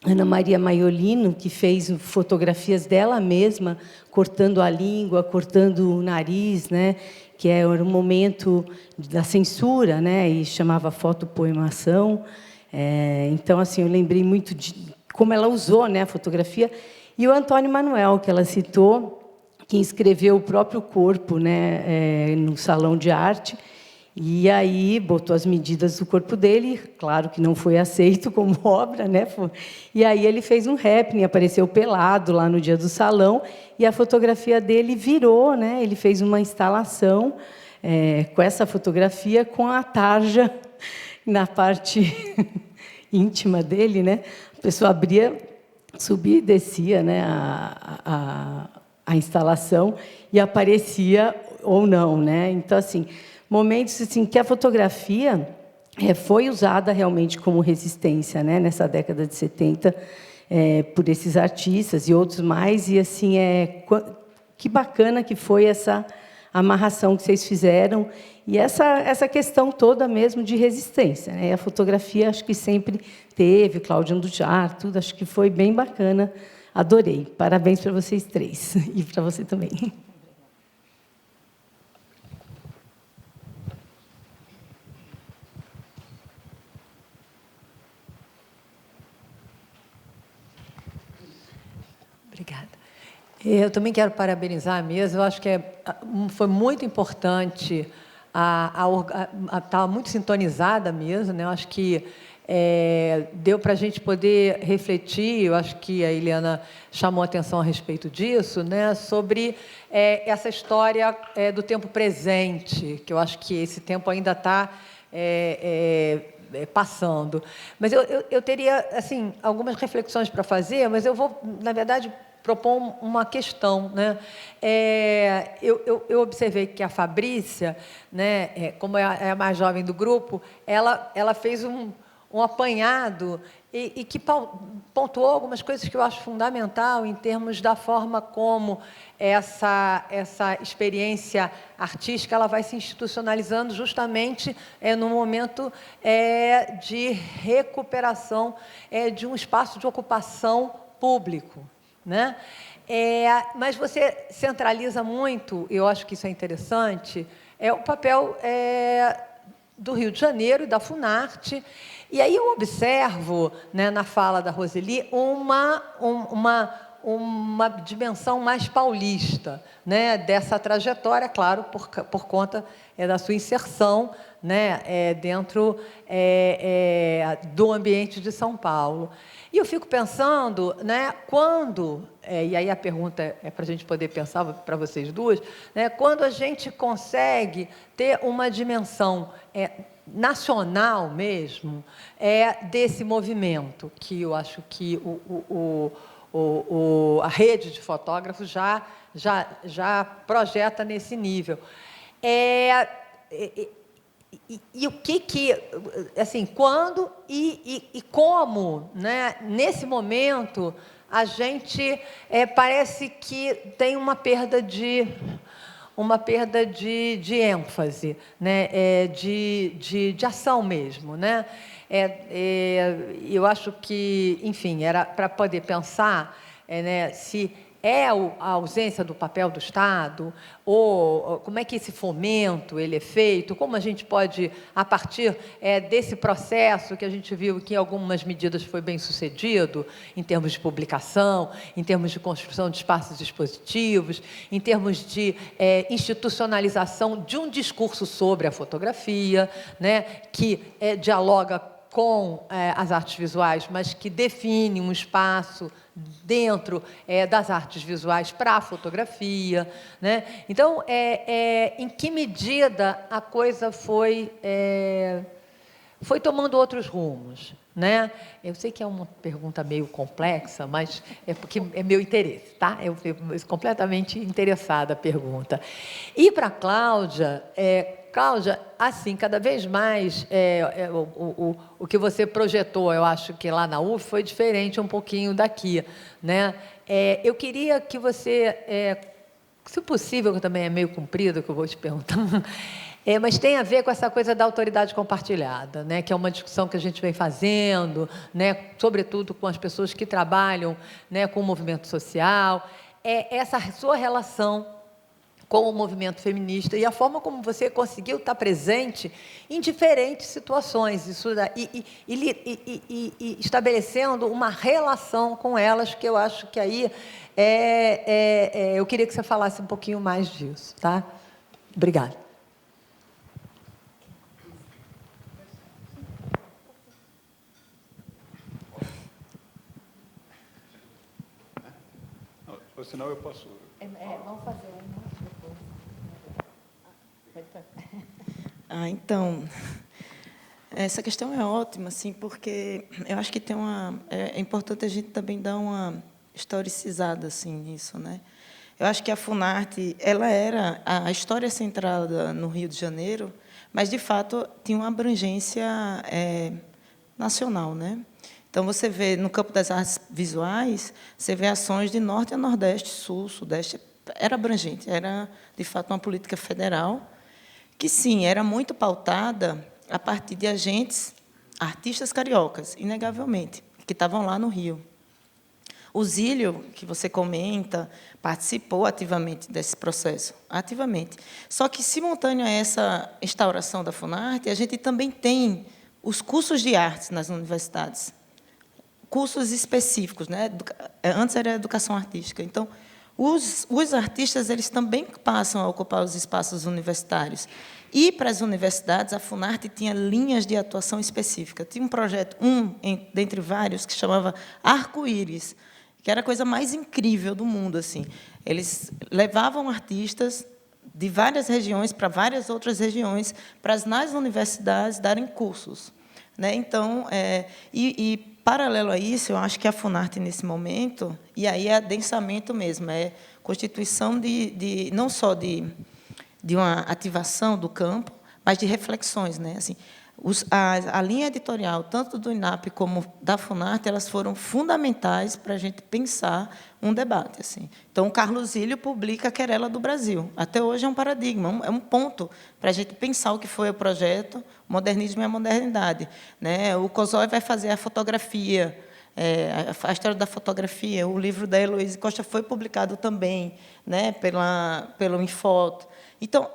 Ana Maria Maiolino, que fez fotografias dela mesma, cortando a língua, cortando o nariz, né? Que era um momento da censura, né? E chamava fotopoemação. Então, assim, eu lembrei muito de como ela usou, né, a fotografia. E o Antônio Manuel, que ela citou, que escreveu o próprio corpo, né, no salão de arte. E aí botou as medidas do corpo dele, claro que não foi aceito como obra, né? E aí ele fez um happening, apareceu pelado lá no dia do salão, e a fotografia dele virou, né? Ele fez uma instalação com essa fotografia, com a tarja na parte íntima dele, né? pessoa abria, subia e descia, né, a instalação e aparecia ou não, né? Então, assim, momentos assim que a fotografia foi usada realmente como resistência, né, nessa década de 70, por esses artistas e outros mais, e assim que bacana que foi essa amarração que vocês fizeram e essa questão toda mesmo de resistência, né? A fotografia acho que sempre teve, Cláudia Andujar, tudo, acho que foi bem bacana, adorei. Parabéns para vocês três e para você também. Obrigada. Eu também quero parabenizar a mesa. Eu acho que foi muito importante, estava muito sintonizada a mesa, né? Eu acho que deu para a gente poder refletir. Eu acho que a Eliana chamou a atenção a respeito disso, né? Sobre essa história do tempo presente, que eu acho que esse tempo ainda está passando. Mas eu teria assim algumas reflexões para fazer, mas eu vou, na verdade, propor uma questão, né? Eu observei que a Fabrícia, né, como é a mais jovem do grupo, ela fez um apanhado e que pontuou algumas coisas que eu acho fundamental em termos da forma como essa experiência artística ela vai se institucionalizando justamente no momento de recuperação de um espaço de ocupação público, né? Mas você centraliza muito, eu acho que isso é interessante, o papel do Rio de Janeiro e da Funarte. E aí eu observo, né, na fala da Roseli uma dimensão mais paulista, né, dessa trajetória, claro, por conta da sua inserção, né, dentro do ambiente de São Paulo. E eu fico pensando, né, quando, e aí a pergunta é para a gente poder pensar, para vocês duas, né, quando a gente consegue ter uma dimensão nacional mesmo desse movimento, que eu acho que a rede de fotógrafos já projeta nesse nível. E o que assim, quando e como, né, nesse momento, a gente parece que tem uma perda de ênfase, né, de ação mesmo, né? Eu acho que, enfim, era para poder pensar, né, se a ausência do papel do Estado, ou como é que esse fomento ele é feito, como a gente pode, a partir desse processo que a gente viu que em algumas medidas foi bem sucedido, em termos de publicação, em termos de construção de espaços expositivos, em termos de institucionalização de um discurso sobre a fotografia, né, que dialoga com as artes visuais, mas que define um espaço dentro das artes visuais para a fotografia, né? Então, em que medida a coisa foi tomando outros rumos, né? Eu sei que é uma pergunta meio complexa, mas é porque é meu interesse, tá? Eu fico completamente interessada a pergunta. E para a Cláudia, Cláudia, assim, cada vez mais, o que você projetou, eu acho que lá na UF, foi diferente um pouquinho daqui, né? Eu queria que você, se possível, que também é meio comprido, que eu vou te perguntar, mas tem a ver com essa coisa da autoridade compartilhada, né? Que é uma discussão que a gente vem fazendo, né? Sobretudo com as pessoas que trabalham, né, com o movimento social, essa sua relação com o movimento feminista e a forma como você conseguiu estar presente em diferentes situações, e estabelecendo uma relação com elas, que eu acho que aí eu queria que você falasse um pouquinho mais disso, tá? Obrigada. Ou senão eu posso... Vamos fazer uma depois. Então, Essa questão é ótima, assim, porque eu acho que é importante a gente também dar uma historicizada assim nisso, né? Eu acho que a Funarte, ela era a história centrada no Rio de Janeiro, mas de fato tinha uma abrangência nacional, né? Então você vê no campo das artes visuais, você vê ações de norte a nordeste, sul, sudeste, era abrangente, era de fato uma política federal que sim, era muito pautada a partir de agentes, artistas cariocas, inegavelmente, que estavam lá no Rio. O Zílio, que você comenta, participou ativamente desse processo, ativamente. Só que, simultâneo a essa instauração da Funarte, a gente também tem os cursos de artes nas universidades, cursos específicos, né? Antes era educação artística. Então, os artistas eles também passam a ocupar os espaços universitários. E, para as universidades, a Funarte tinha linhas de atuação específica. Tinha um projeto, dentre vários, que chamava Arco-Íris, que era a coisa mais incrível do mundo. Assim. Eles levavam artistas de várias regiões para várias outras regiões, para nas universidades darem cursos. Né? Então, paralelo a isso, eu acho que a Funarte, nesse momento, e aí é adensamento mesmo, é constituição não só de uma ativação do campo, mas de reflexões. Né? Assim, a linha editorial, tanto do INAP como da Funarte, elas foram fundamentais para a gente pensar um debate. Assim. Então, o Carlos Zílio publica a Querela do Brasil. Até hoje é um paradigma, é um ponto para a gente pensar o que foi o projeto, o modernismo e a modernidade. Né? O Cosói vai fazer a fotografia, a história da fotografia. O livro da Heloísa Costa foi publicado também, né, pelo Infoto. Então,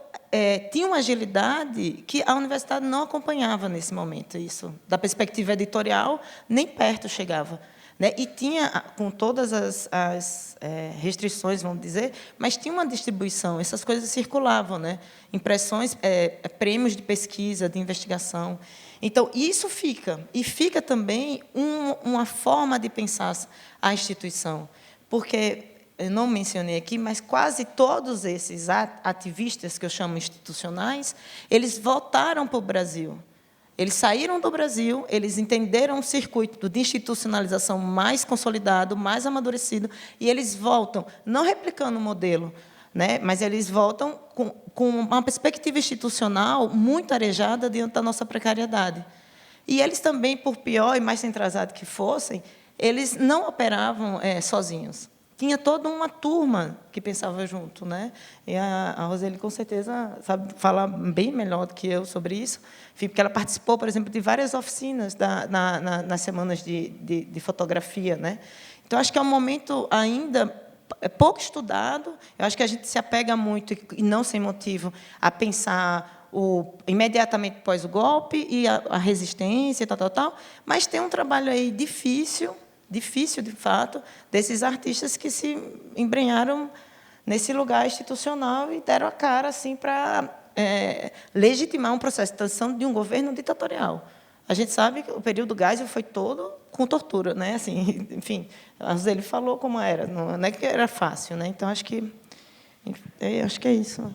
tinha uma agilidade que a universidade não acompanhava nesse momento, isso. Da perspectiva editorial, nem perto chegava. Né? E tinha, com todas as restrições, vamos dizer, mas tinha uma distribuição, essas coisas circulavam, né? Impressões, prêmios de pesquisa, de investigação. Então, isso fica. E fica também uma forma de pensar a instituição. Porque, eu não mencionei aqui, mas quase todos esses ativistas, que eu chamo institucionais, eles voltaram para o Brasil. Eles saíram do Brasil, eles entenderam um circuito de institucionalização mais consolidado, mais amadurecido, e eles voltam, não replicando o modelo, né, mas eles voltam com uma perspectiva institucional muito arejada diante da nossa precariedade. E eles também, por pior e mais centralizados que fossem, eles não operavam sozinhos. Tinha toda uma turma que pensava junto. Né? E a Roseli, com certeza, sabe falar bem melhor do que eu sobre isso, porque ela participou, por exemplo, de várias oficinas nas semanas de fotografia. Né? Então, acho que é um momento ainda pouco estudado. Eu acho que a gente se apega muito, e não sem motivo, a pensar imediatamente após o golpe e a resistência, tal, mas tem um trabalho aí difícil, de fato, desses artistas que se embrenharam nesse lugar institucional e deram a cara assim, para legitimar um processo de transição de um governo ditatorial. A gente sabe que o período Geisel foi todo com tortura. Né? Assim, enfim, a Roseli falou como era, não é que era fácil. Né? Então, acho que é isso.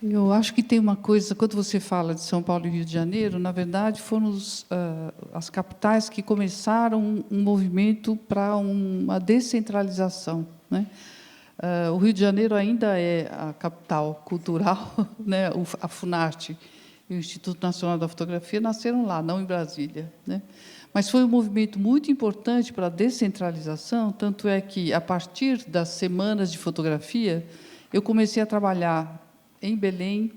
Eu acho que tem uma coisa, quando você fala de São Paulo e Rio de Janeiro, na verdade, foram as capitais que começaram um movimento para uma descentralização. Né? O Rio de Janeiro ainda é a capital cultural, né? A Funarte e o Instituto Nacional da Fotografia nasceram lá, não em Brasília. Né? Mas foi um movimento muito importante para a descentralização, tanto é que, a partir das semanas de fotografia, eu comecei a trabalhar em Belém,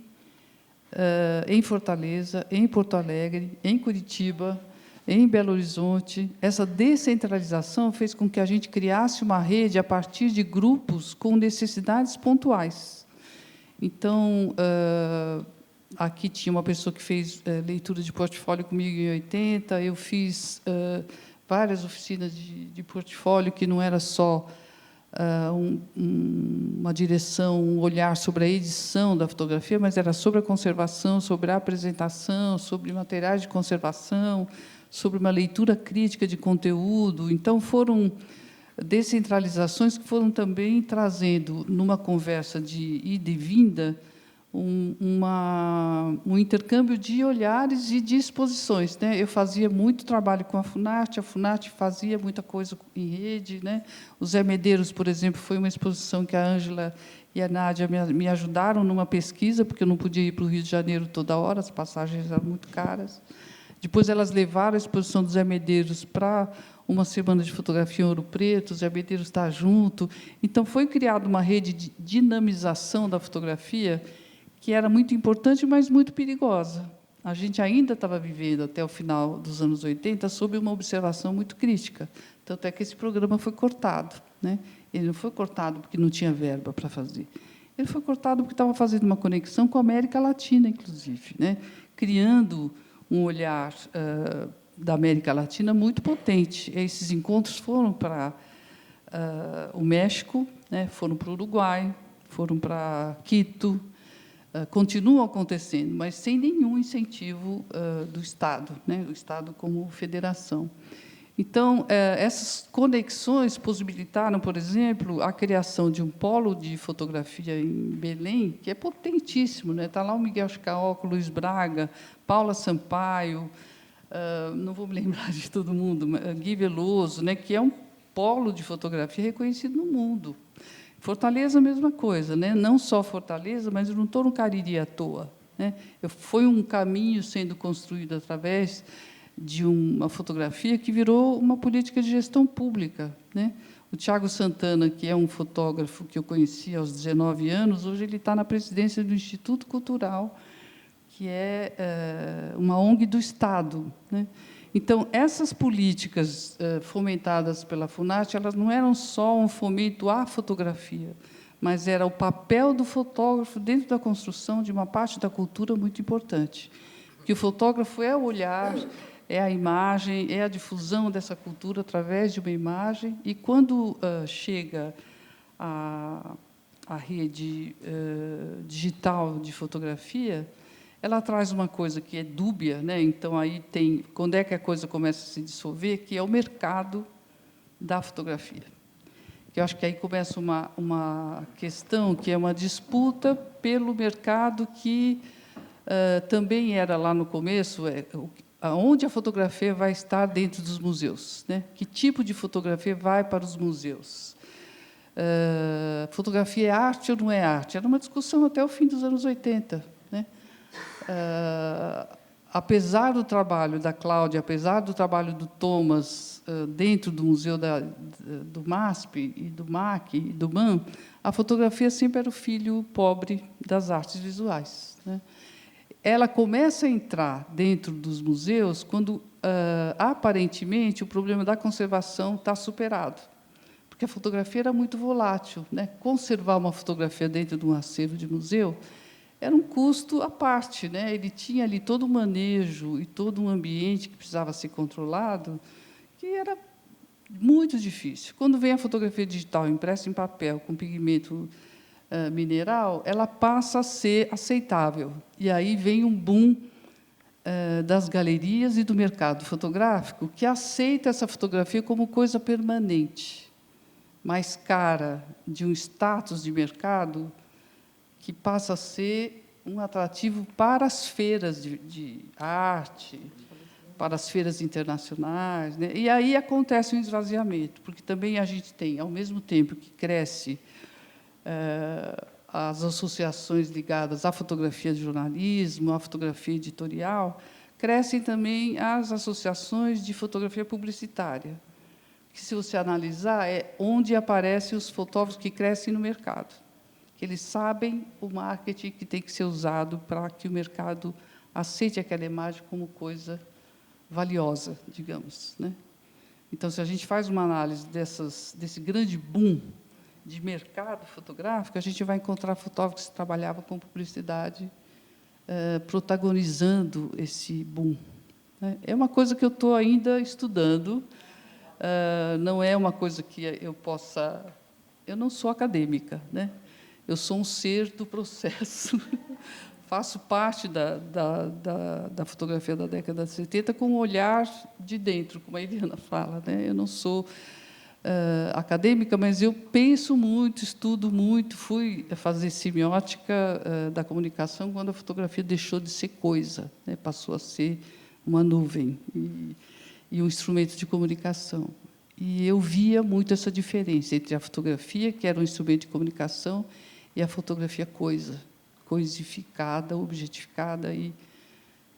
em Fortaleza, em Porto Alegre, em Curitiba, em Belo Horizonte. Essa descentralização fez com que a gente criasse uma rede a partir de grupos com necessidades pontuais. Então, aqui tinha uma pessoa que fez leitura de portfólio comigo em 80, eu fiz várias oficinas de portfólio, que não era só uma direção, um olhar sobre a edição da fotografia, mas era sobre a conservação, sobre a apresentação, sobre materiais de conservação, sobre uma leitura crítica de conteúdo. Então, foram descentralizações que foram também trazendo, numa conversa de ida e vinda, um intercâmbio de olhares e de exposições, né? Eu fazia muito trabalho com a FUNARTE fazia muita coisa em rede, né? O Zé Medeiros, por exemplo, foi uma exposição que a Ângela e a Nádia me ajudaram numa pesquisa, porque eu não podia ir para o Rio de Janeiro toda hora, as passagens eram muito caras. Depois, elas levaram a exposição do Zé Medeiros para uma semana de fotografia em Ouro Preto, o Zé Medeiros está junto. Então, foi criada uma rede de dinamização da fotografia que era muito importante, mas muito perigosa. A gente ainda estava vivendo, até o final dos anos 80, sob uma observação muito crítica. Tanto é que esse programa foi cortado, né? Ele não foi cortado porque não tinha verba para fazer. Ele foi cortado porque estava fazendo uma conexão com a América Latina, inclusive, né? Criando um olhar da América Latina muito potente. Esses encontros foram para o México, né? Foram para o Uruguai, foram para Quito, continuam acontecendo, mas sem nenhum incentivo do Estado, né? O Estado como federação. Então, essas conexões possibilitaram, por exemplo, a criação de um polo de fotografia em Belém, que é potentíssimo, né? Está lá o Miguel Chicaoco, Luiz Braga, Paula Sampaio, não vou me lembrar de todo mundo, Gui Veloso, né? Que é um polo de fotografia reconhecido no mundo. Fortaleza, a mesma coisa, né? Não só Fortaleza, mas eu não estou no Cariri à toa, né? Foi um caminho sendo construído através de uma fotografia que virou uma política de gestão pública, né? O Tiago Santana, que é um fotógrafo que eu conheci aos 19 anos, hoje ele está na presidência do Instituto Cultural, que é uma ONG do Estado, né? Então, essas políticas fomentadas pela FUNARTE, elas não eram só um fomento à fotografia, mas era o papel do fotógrafo dentro da construção de uma parte da cultura muito importante. Que o fotógrafo é o olhar, é a imagem, é a difusão dessa cultura através de uma imagem, e quando chega a rede digital de fotografia, ela traz uma coisa que é dúbia, né? Então, aí tem, quando é que a coisa começa a se dissolver, que é o mercado da fotografia. Que eu acho que aí começa uma questão que é uma disputa pelo mercado que também era lá no começo, onde a fotografia vai estar dentro dos museus, né? Que tipo de fotografia vai para os museus? Fotografia é arte ou não é arte? Era uma discussão até o fim dos anos 80, né? Apesar do trabalho da Cláudia, apesar do trabalho do Thomas dentro do museu do MASP e do MAC e do MAM, a fotografia sempre era o filho pobre das artes visuais, né? Ela começa a entrar dentro dos museus quando, aparentemente, o problema da conservação está superado, porque a fotografia era muito volátil, né? Conservar uma fotografia dentro de um acervo de museu era um custo à parte, né? Ele tinha ali todo um manejo e todo um ambiente que precisava ser controlado, que era muito difícil. Quando vem a fotografia digital impressa em papel, com pigmento mineral, ela passa a ser aceitável. E aí vem um boom das galerias e do mercado fotográfico, que aceita essa fotografia como coisa permanente, mais cara, de um status de mercado, que passa a ser um atrativo para as feiras de arte, para as feiras internacionais, né? E aí acontece um esvaziamento, porque também a gente tem, ao mesmo tempo que cresce as associações ligadas à fotografia de jornalismo, à fotografia editorial, crescem também as associações de fotografia publicitária, que, se você analisar, é onde aparecem os fotógrafos que crescem no mercado, que eles sabem o marketing que tem que ser usado para que o mercado aceite aquela imagem como coisa valiosa, digamos, né? Então, se a gente faz uma análise desse grande boom de mercado fotográfico, a gente vai encontrar fotógrafos que trabalhavam com publicidade, protagonizando esse boom, né? É uma coisa que eu estou ainda estudando, não é uma coisa que eu possa... Eu não sou acadêmica, né? Eu sou um ser do processo, faço parte da fotografia da década de 70 com um olhar de dentro, como a Eliana fala, né? Eu não sou acadêmica, mas eu penso muito, estudo muito, fui fazer semiótica da comunicação quando a fotografia deixou de ser coisa, né? Passou a ser uma nuvem e um instrumento de comunicação. E eu via muito essa diferença entre a fotografia, que era um instrumento de comunicação, e a fotografia coisa, coisificada, objetificada e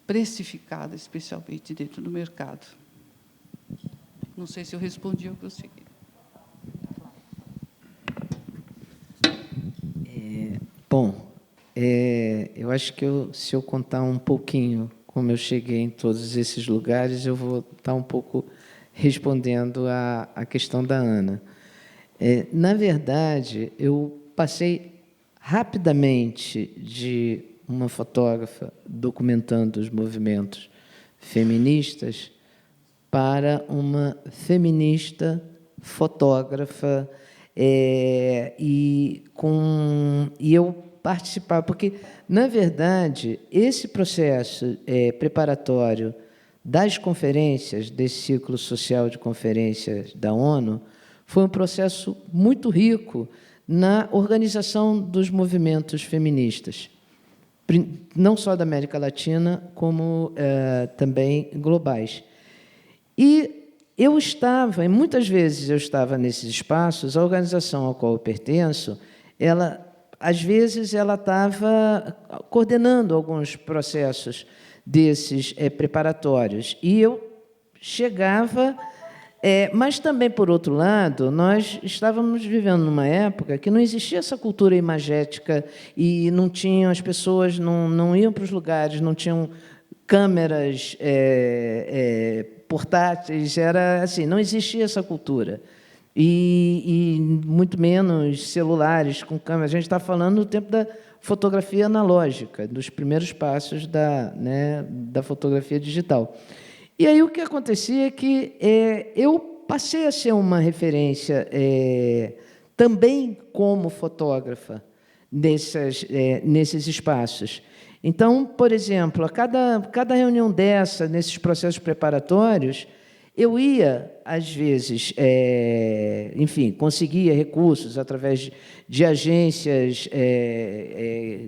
precificada, especialmente dentro do mercado. Não sei se eu respondi ao que eu segui. Bom, eu acho que se eu contar um pouquinho como eu cheguei em todos esses lugares, eu vou estar um pouco respondendo à questão da Ana. Na verdade, eu passei rapidamente de uma fotógrafa documentando os movimentos feministas para uma feminista fotógrafa, e eu participar, porque, na verdade, esse processo preparatório das conferências, desse ciclo social de conferências da ONU, foi um processo muito rico na organização dos movimentos feministas, não só da América Latina, como também globais. E eu estava, e muitas vezes eu estava nesses espaços, a organização ao qual eu pertenço, às vezes ela estava coordenando alguns processos desses preparatórios. E eu chegava, mas também, por outro lado, nós estávamos vivendo numa época que não existia essa cultura imagética e não tinham, as pessoas não iam para os lugares, não tinham câmeras portáteis, era assim, não existia essa cultura. E muito menos celulares com câmera. A gente está falando do tempo da fotografia analógica, dos primeiros passos da fotografia digital. E aí o que acontecia é que eu passei a ser uma referência também como fotógrafa nesses espaços. Então, por exemplo, a cada reunião dessa, nesses processos preparatórios, eu ia, às vezes, enfim, conseguia recursos através de agências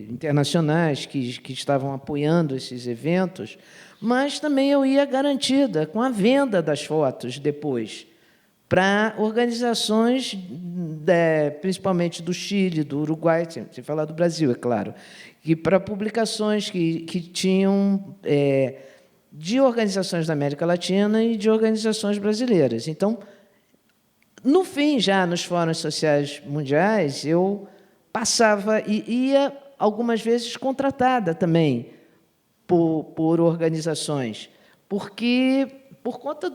internacionais que estavam apoiando esses eventos, mas também eu ia garantida com a venda das fotos depois para organizações, principalmente do Chile, do Uruguai, sem falar do Brasil, é claro, que para publicações que tinham de organizações da América Latina e de organizações brasileiras. Então, no fim, já nos fóruns sociais mundiais, eu passava e ia, algumas vezes, contratada também por organizações, porque, por conta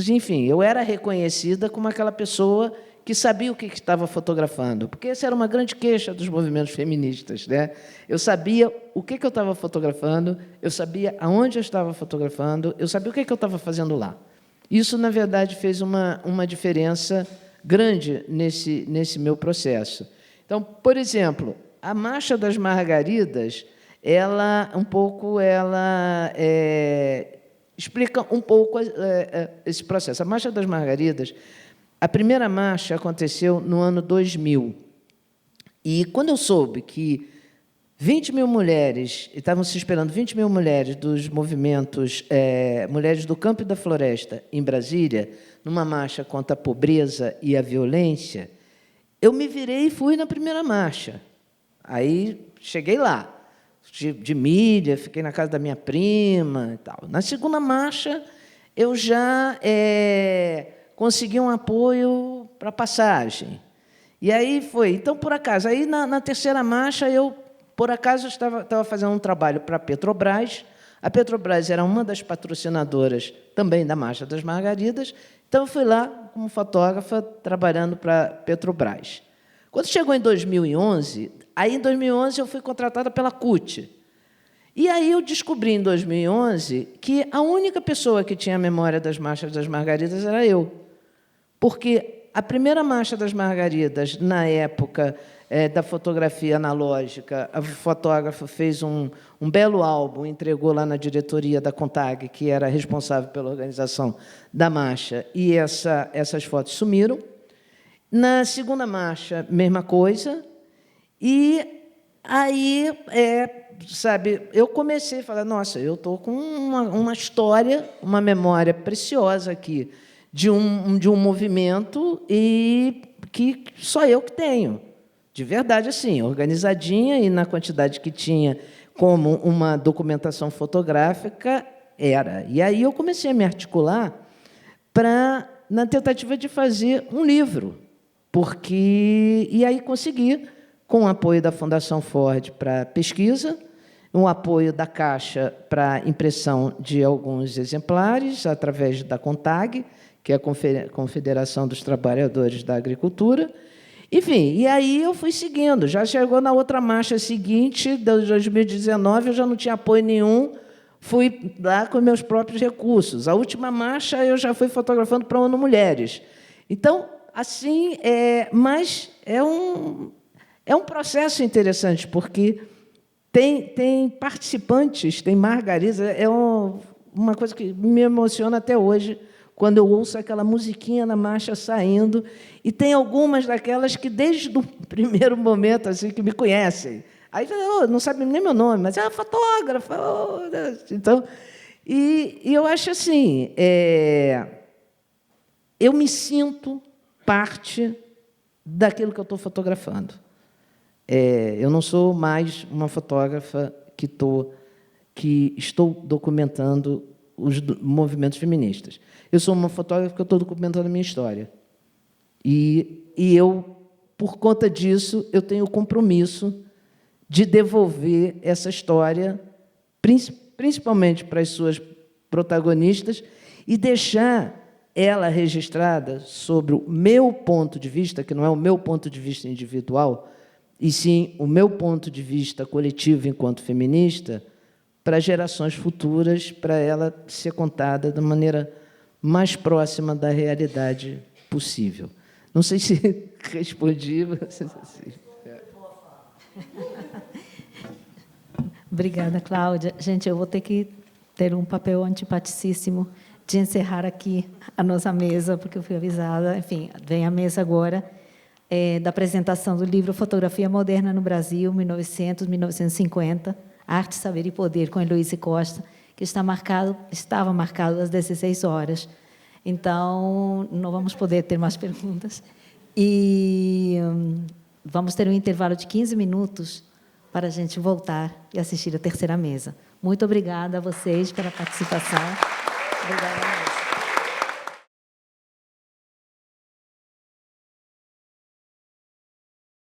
enfim, eu era reconhecida como aquela pessoa que sabia o que estava fotografando, porque essa era uma grande queixa dos movimentos feministas, né? Eu sabia o que eu estava fotografando, eu sabia aonde eu estava fotografando, eu sabia o que eu estava fazendo lá. Isso, na verdade, fez uma diferença grande nesse meu processo. Então, por exemplo, a Marcha das Margaridas, ela explica um pouco esse processo. A Marcha das Margaridas, a primeira marcha aconteceu no ano 2000. E, quando eu soube que 20 mil mulheres, estavam se esperando 20 mil mulheres dos movimentos Mulheres do Campo e da Floresta, em Brasília, numa marcha contra a pobreza e a violência, eu me virei e fui na primeira marcha. Aí, cheguei lá, de milha, fiquei na casa da minha prima e tal. Na segunda marcha, eu já consegui um apoio para passagem. E aí foi. Então, por acaso, aí na terceira marcha, eu, por acaso, estava fazendo um trabalho para a Petrobras. A Petrobras era uma das patrocinadoras também da Marcha das Margaridas. Então, eu fui lá como fotógrafa, trabalhando para a Petrobras. Quando chegou em 2011, aí em 2011 eu fui contratada pela CUT. E aí eu descobri em 2011 que a única pessoa que tinha a memória das Marchas das Margaridas era eu. Porque a primeira Marcha das Margaridas, na época da fotografia analógica, a fotógrafa fez um belo álbum, entregou lá na diretoria da CONTAG, que era responsável pela organização da marcha, e essas fotos sumiram. Na segunda marcha, mesma coisa. E aí, sabe, eu comecei a falar, nossa, eu estou com uma história, uma memória preciosa aqui de um movimento e que só eu que tenho. De verdade, assim, organizadinha e na quantidade que tinha como uma documentação fotográfica, era. E aí eu comecei a me articular na tentativa de fazer um livro. E aí consegui, com o apoio da Fundação Ford para pesquisa, um apoio da Caixa para impressão de alguns exemplares, através da CONTAG, que é a Confederação dos Trabalhadores da Agricultura. Enfim, e aí eu fui seguindo. Já chegou na outra marcha seguinte, de 2019, eu já não tinha apoio nenhum, fui lá com meus próprios recursos. A última marcha eu já fui fotografando para a ONU Mulheres. Então, assim, mas é um processo interessante, porque tem participantes, tem margaridas, uma coisa que me emociona até hoje, quando eu ouço aquela musiquinha na marcha saindo, e tem algumas daquelas que, desde o primeiro momento, assim, que me conhecem. Aí não sabe nem meu nome, mas é fotógrafa. Então, e eu acho assim, eu me sinto parte daquilo que eu estou fotografando. Eu não sou mais uma fotógrafa que estou documentando os movimentos feministas. Eu sou uma fotógrafa que estou documentando a minha história. E eu, por conta disso, eu tenho o compromisso de devolver essa história, principalmente para as suas protagonistas, e deixar ela registrada sobre o meu ponto de vista, que não é o meu ponto de vista individual, e sim o meu ponto de vista coletivo enquanto feminista, para gerações futuras, para ela ser contada da maneira mais próxima da realidade possível. Não sei se respondi. Obrigada, Cláudia. Gente, eu vou ter que ter um papel antipaticíssimo de encerrar aqui a nossa mesa, porque eu fui avisada. Enfim, vem a mesa agora da apresentação do livro Fotografia Moderna no Brasil, 1900-1950, Arte, Saber e Poder, com Heloíse Costa, que estava marcado às 16 horas. Então, não vamos poder ter mais perguntas. E vamos ter um intervalo de 15 minutos para a gente voltar e assistir a terceira mesa. Muito obrigada a vocês pela participação. Obrigada.